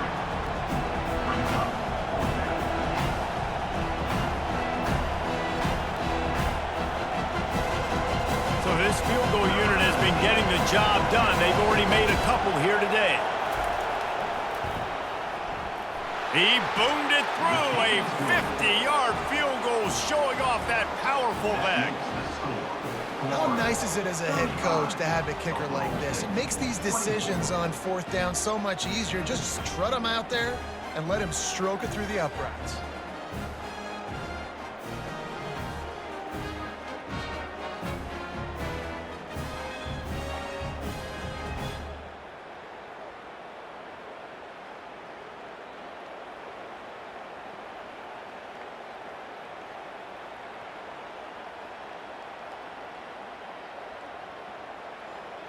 So this field goal unit has been getting the job done. They've already made a couple here today. He boomed it through, a 50-yard field goal, showing off that powerful leg. How nice is it as a head coach to have a kicker like this? It makes these decisions on 4th down so much easier. Just strut him out there and let him stroke it through the uprights.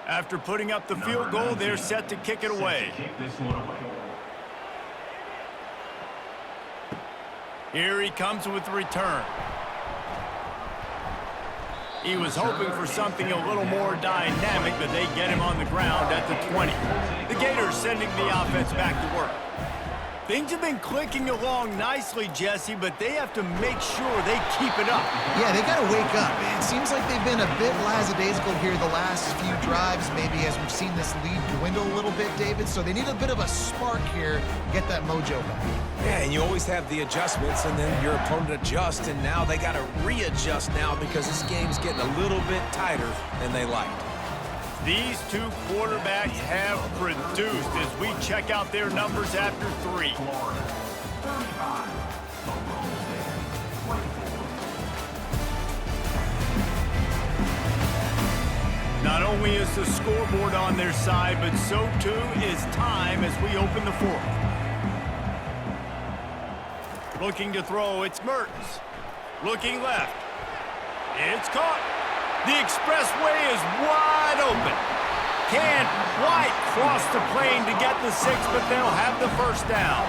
After putting up the field goal, they're set to kick it away. Here he comes with the return. He was hoping for something a little more dynamic, but they get him on the ground at the 20. The Gators sending the offense back to work. Things have been clicking along nicely, Jesse, but they have to make sure they keep it up. Yeah, they got to wake up. It seems like they've been a bit lackadaisical here the last few drives, maybe as we've seen this lead dwindle a little bit, David. So they need a bit of a spark here to get that mojo back. Yeah, and you always have the adjustments, and then your opponent adjusts, and now they got to readjust now because this game's getting a little bit tighter than they liked. These two quarterbacks have produced as we check out their numbers after 3. Not only is the scoreboard on their side, but so too is time as we open the 4th. Looking to throw, it's Mertens. Looking left. It's caught. The expressway is wide open. Can't quite cross the plane to get the 6, but they'll have the first down.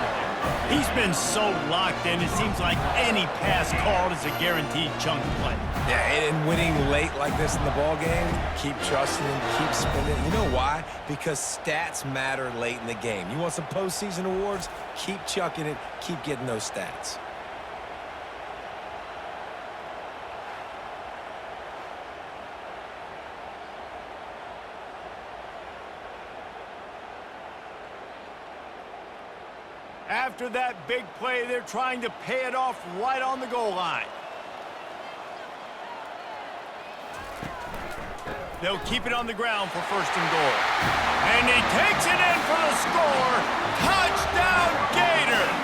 He's been so locked in, it seems like any pass called is a guaranteed chunk play. Yeah, and winning late like this in the ball game, keep trusting him, keep spinning. You know why? Because stats matter late in the game. You want some postseason awards? Keep chucking it, keep getting those stats. After that big play, they're trying to pay it off right on the goal line. They'll keep it on the ground for 1st and goal. And he takes it in for the score. Touchdown, Gators!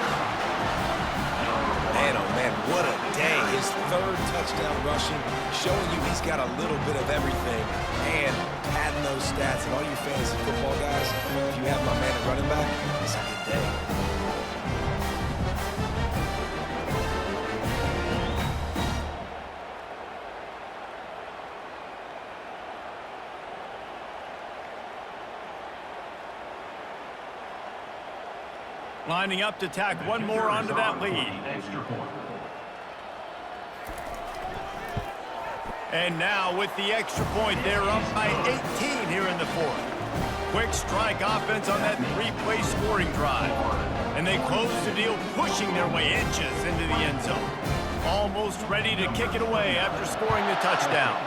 Man, oh man, what a day. His 3rd touchdown rushing, showing you he's got a little bit of everything and padding those stats. And all you fantasy football guys, if you have my man at running back, it's a good day. Lining up to tack one more onto that lead. And now with the extra point, they're up by 18 here in the 4th. Quick strike offense on that 3-play scoring drive. And they close the deal, pushing their way inches into the end zone. Almost ready to kick it away after scoring the touchdown.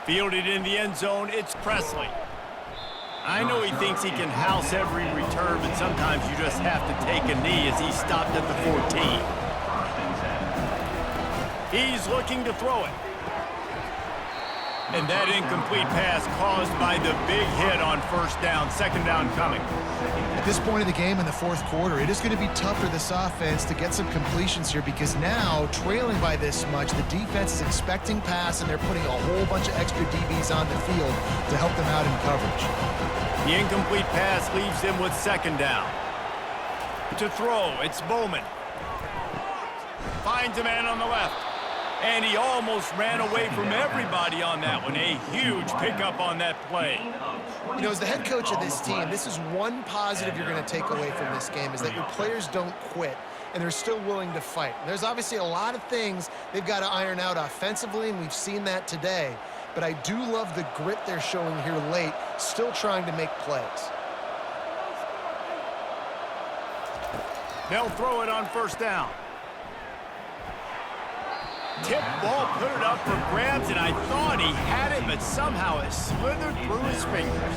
Fielded in the end zone, it's Presley. I know he thinks he can house every return, but sometimes you just have to take a knee as he stopped at the 14. He's looking to throw it. And that incomplete pass caused by the big hit on 1st down, 2nd down coming. At this point of the game in the 4th quarter, it is going to be tough for this offense to get some completions here because now, trailing by this much, the defense is expecting pass and they're putting a whole bunch of extra DBs on the field to help them out in coverage. The incomplete pass leaves them with 2nd down. To throw, it's Bowman. Finds a man on the left. And he almost ran away from everybody on that one. A huge pickup on that play. You know, as the head coach of this team, this is one positive you're going to take away from this game, is that your players don't quit, and they're still willing to fight. There's obviously a lot of things they've got to iron out offensively, and we've seen that today. But I do love the grit they're showing here late, still trying to make plays. They'll throw it on first down. Tip ball, put it up for grabs, and I thought he had it, but somehow it slithered through his fingers.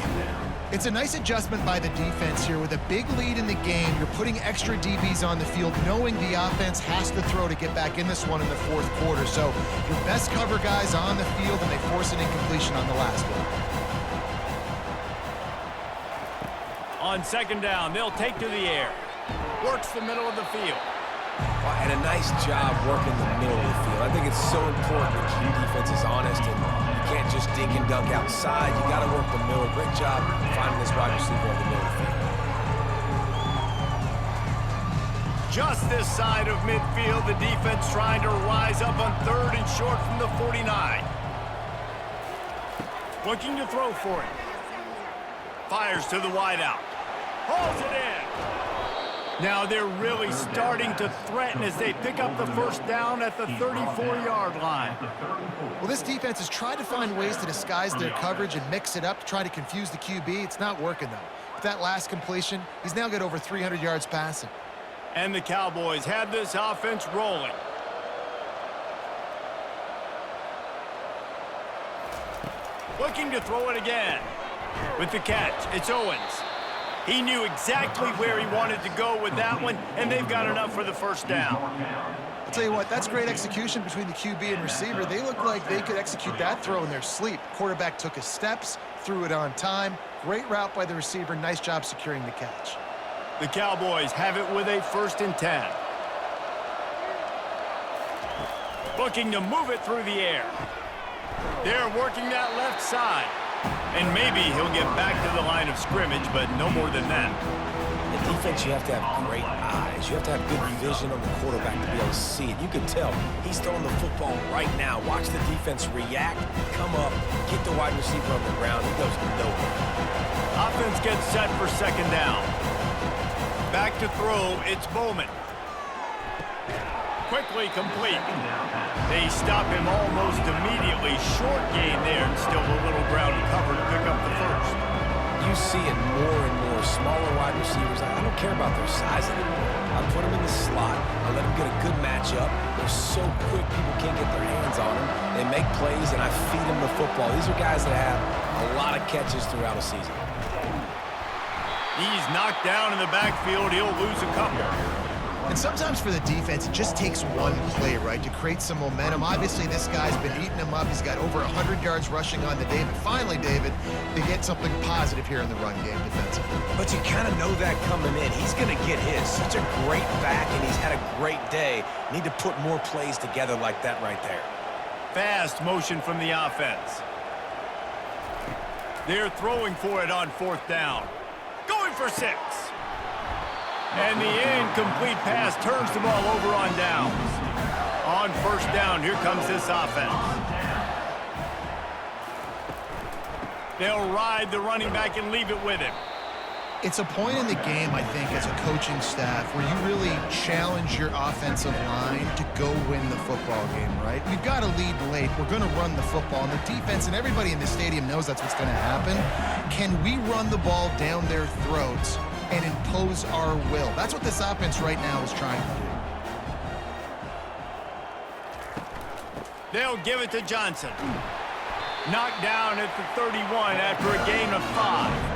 It's a nice adjustment by the defense here. With a big lead in the game, you're putting extra DBs on the field, knowing the offense has to throw to get back in this one in the fourth quarter. So your best cover guys on the field, and they force an incompletion on the last one. On second down, they'll take to the air. Works the middle of the field. And a nice job working the middle of the field. I think it's so important to keep defenses honest, and you can't just dink and dunk outside. You got to work the middle. Great job finding this wide receiver on the middle of the field. Just this side of midfield, the defense trying to rise up on third and short from the 49. Looking to throw for it. Fires to the wideout. Hauls it in. Now they're really starting to threaten as they pick up the first down at the 34-yard line. Well, this defense has tried to find ways to disguise their coverage and mix it up to try to confuse the QB. It's not working, though. With that last completion, he's now got over 300 yards passing. And the Cowboys have this offense rolling. Looking to throw it again. With the catch, it's Owens. He knew exactly where he wanted to go with that one, and they've got enough for the first down. I'll tell you what, that's great execution between the QB and receiver. They look like they could execute that throw in their sleep. Quarterback took his steps, threw it on time. Great route by the receiver. Nice job securing the catch. The Cowboys have it with a 1st and 10. Looking to move it through the air. They're working that left side. And maybe he'll get back to the line of scrimmage, but no more than that. In defense, you have to have great eyes. You have to have good vision on the quarterback to be able to see it. You can tell he's throwing the football right now. Watch the defense react, come up, get the wide receiver on the ground. He goes nowhere. Offense gets set for second down. Back to throw, it's Bowman. Quickly complete. They stop him almost immediately. Short gain there, and still a little ground to cover to pick up the first. You see it more and more. Smaller wide receivers, I don't care about their size anymore. I put them in the slot. I let them get a good matchup. They're so quick, people can't get their hands on them. They make plays, and I feed them the football. These are guys that have a lot of catches throughout a season. He's knocked down in the backfield. He'll lose a couple. And sometimes for the defense, it just takes one play, right, to create some momentum. Obviously, this guy's been eating him up. He's got over 100 yards rushing on the day. But finally, David, they get something positive here in the run game defensively. But you kind of know that coming in. He's going to get his. Such a great back, and he's had a great day. Need to put more plays together like that right there. Fast motion from the offense. They're throwing for it on 4th down. Going for 6. And the incomplete pass turns the ball over on downs. On 1st down, here comes this offense. They'll ride the running back and leave it with him. It's a point in the game, I think, as a coaching staff where you really challenge your offensive line to go win the football game, right? We've got to lead late. We're going to run the football, and the defense and everybody in the stadium knows that's what's going to happen. Can we run the ball down their throats and impose our will? That's what this offense right now is trying to do. They'll give it to Johnson. Knocked down at the 31 after a gain of 5.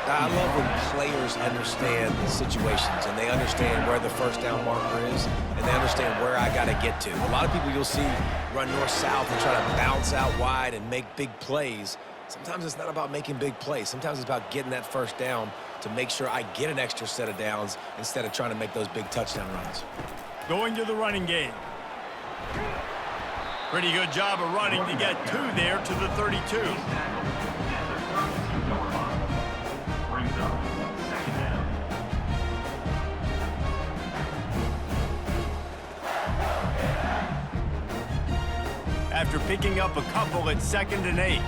I love when players understand the situations and they understand where the first down marker is and they understand where I got to get to. A lot of people you'll see run north-south and try to bounce out wide and make big plays. Sometimes it's not about making big plays. Sometimes it's about getting that first down to make sure I get an extra set of downs instead of trying to make those big touchdown runs. Going to the running game. Pretty good job of running to get 2 there to the 32. after picking up a couple at 2nd and 8.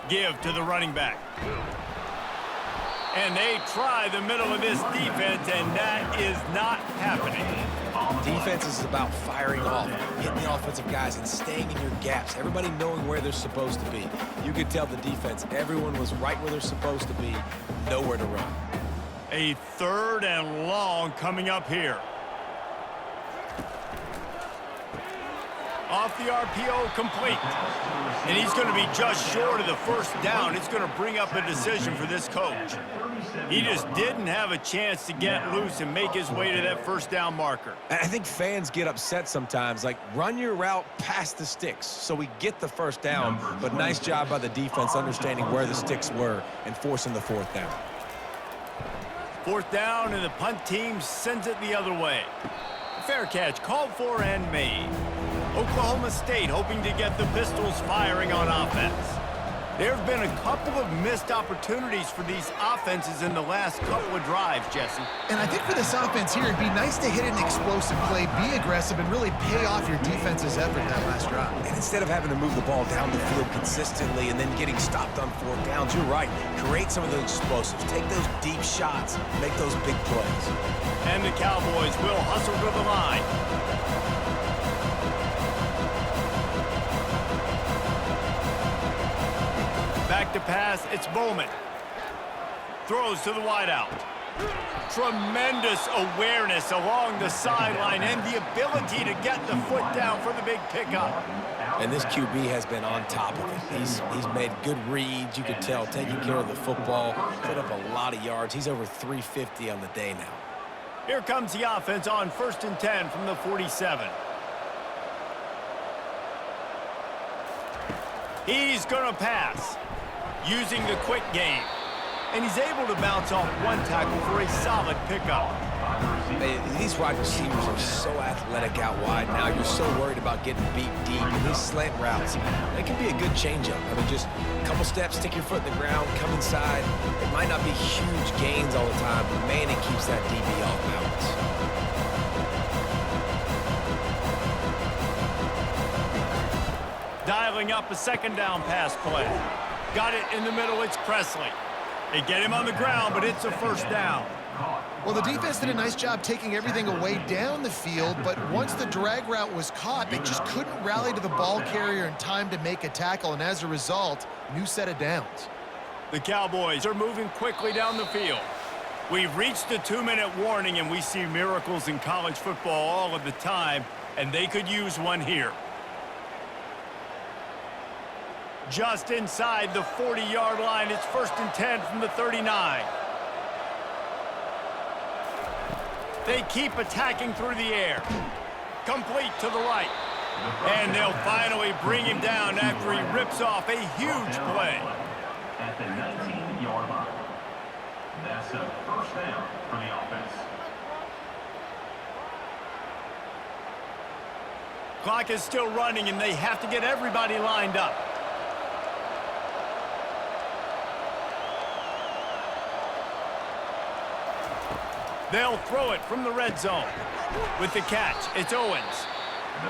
Give to the running back. And they try the middle of this defense, and that is not happening. Defense is about firing off, hitting the offensive guys, and staying in your gaps. Everybody knowing where they're supposed to be. You could tell the defense, everyone was right where they're supposed to be, nowhere to run. A 3rd and long coming up here. Off the RPO, complete. And he's going to be just short of the 1st down. It's going to bring up a decision for this coach. He just didn't have a chance to get loose and make his way to that 1st down marker. I think fans get upset sometimes, like run your route past the sticks so we get the 1st down, but nice job by the defense understanding where the sticks were and forcing the 4th down. 4th down, and the punt team sends it the other way. Fair catch called for and made. Oklahoma State hoping to get the Pistols firing on offense. There have been a couple of missed opportunities for these offenses in the last couple of drives, Jesse. And I think for this offense here, it'd be nice to hit an explosive play, be aggressive, and really pay off your defense's effort that last drive. And instead of having to move the ball down the field consistently and then getting stopped on 4th downs, you're right. Create some of those explosives. Take those deep shots. Make those big plays. And the Cowboys will hustle to the line. Back to pass, it's Bowman. Throws to the wideout. Tremendous awareness along the sideline and the ability to get the foot down for the big pickup. And this QB has been on top of it. He's made good reads, you could tell, taking care of the football, put up a lot of yards. He's over 350 on the day now. Here comes the offense on 1st and 10 from the 47. He's going to pass, using the quick game. And he's able to bounce off 1 tackle for a solid pickup. These wide receivers are so athletic out wide. Now you're so worried about getting beat deep. And these slant routes, they can be a good changeup. I mean, just a couple steps, stick your foot in the ground, come inside. It might not be huge gains all the time, but man, it keeps that DB off balance. Dialing up a 2nd down pass play. Got it in the middle, it's Presley. They get him on the ground, but it's a 1st down. Well, the defense did a nice job taking everything away down the field, but once the drag route was caught, they just couldn't rally to the ball carrier in time to make a tackle, and as a result, new set of downs. The Cowboys are moving quickly down the field. We've reached the 2-minute warning, and we see miracles in college football all of the time, and they could use one here. Just inside the 40-yard line, it's 1st and 10 from the 39. They keep attacking through the air. Complete to the right. And they'll finally bring him down after he rips off a huge play. At the 19-yard line. That's a 1st down for the offense. Clock is still running, and they have to get everybody lined up. They'll throw it from the red zone. With the catch, it's Owens.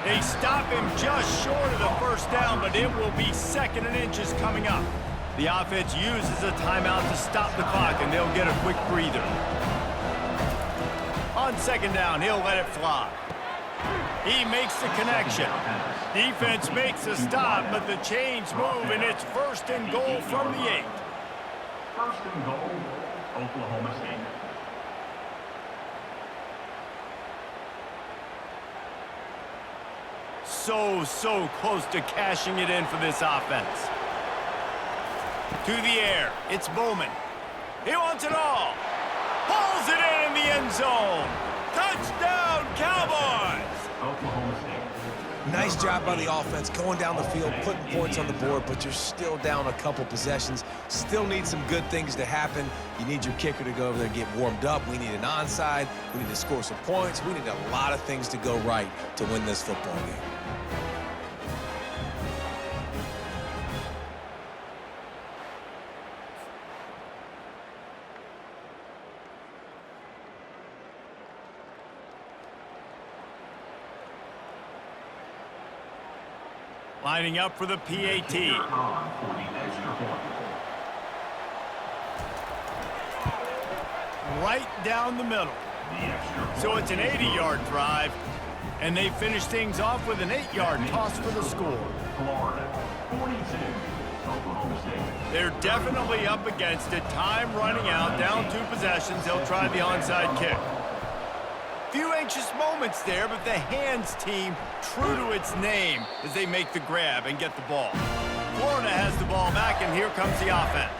They stop him just short of the 1st down, but it will be 2nd and inches coming up. The offense uses a timeout to stop the clock, and they'll get a quick breather. On 2nd down, he'll let it fly. He makes the connection. Defense makes a stop, but the chains move, and it's 1st and goal from the 8. 1st and goal, Oklahoma State. So close to cashing it in for this offense. To the air, it's Bowman. He wants it all. Pulls it in the end zone. Touchdown, Cowboys! Oklahoma State. Nice job by the offense going down the field, putting points on the board, but you're still down a couple possessions. Still need some good things to happen. You need your kicker to go over there and get warmed up. We need an onside. We need to score some points. We need a lot of things to go right to win this football game. Lining up for the PAT. For the extra point. Right down the middle. So it's an 80-yard drive, and they finish things off with an 8-yard toss for the score. Florida, 42. Oklahoma State. They're definitely up against it. Time running out, down 2 possessions. They'll try the onside kick. Few anxious moments there, but the hands team true to its name as they make the grab and get the ball. Florida has the ball back, and here comes the offense.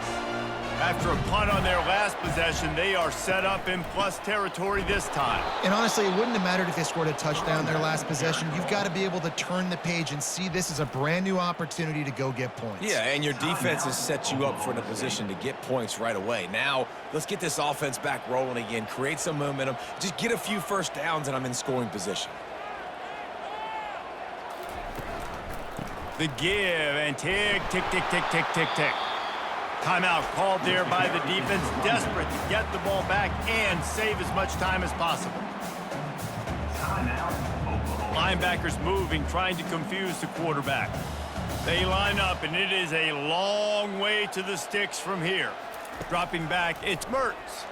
After a punt on their last possession, they are set up in plus territory this time. And honestly, it wouldn't have mattered if they scored a touchdown their last possession. You've got to be able to turn the page and see this as a brand new opportunity to go get points. Yeah, and your defense has set you up for the position to get points right away. Now, let's get this offense back rolling again, create some momentum, just get a few first downs, and I'm in scoring position. The give and tick, tick, tick, tick, tick, tick, tick. Timeout called there by the defense, desperate to get the ball back and save as much time as possible. Timeout, Oklahoma. Linebackers moving, trying to confuse the quarterback. They line up, and it is a long way to the sticks from here. Dropping back, it's Mertz.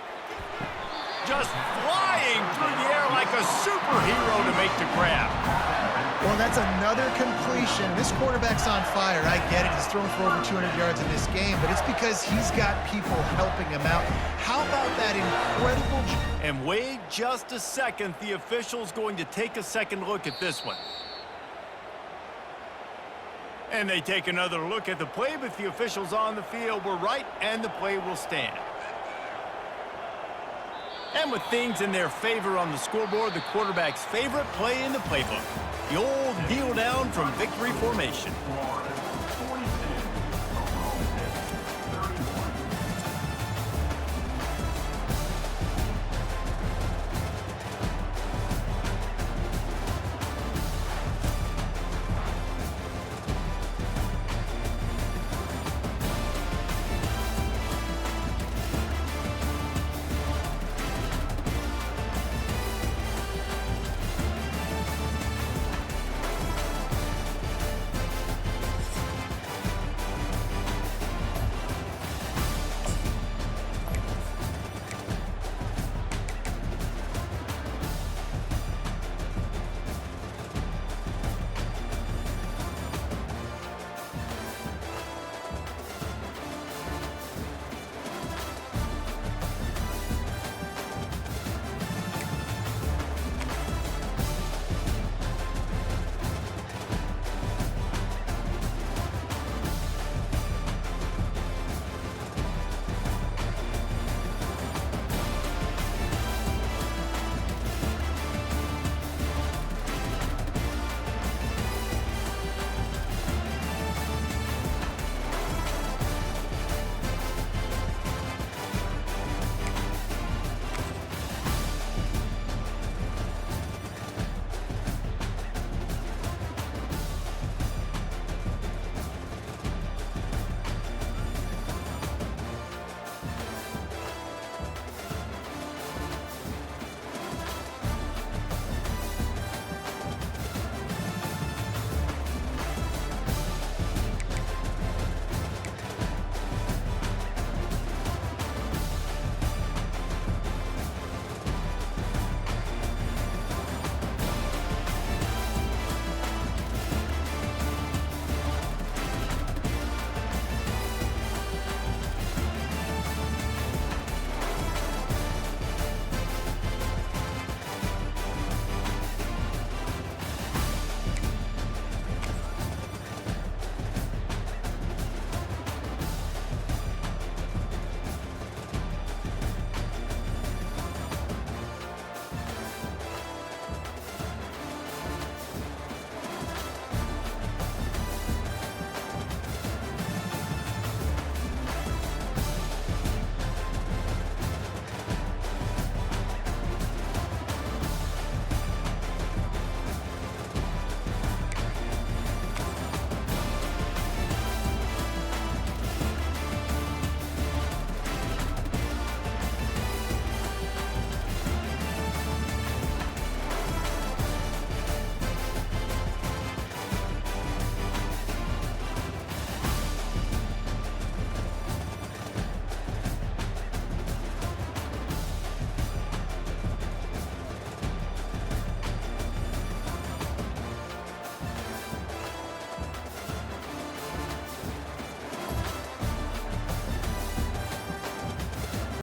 Just flying through the air like a superhero to make the grab. Well, that's another completion. This quarterback's on fire. I get it. He's thrown for over 200 yards in this game, but it's because he's got people helping him out. How about that incredible... And wait just a second. The official's going to take a second look at this one. And they take another look at the play, but the officials on the field were right, and the play will stand. And with things in their favor on the scoreboard, the quarterback's favorite play in the playbook. The old kneel down from victory formation. Florida,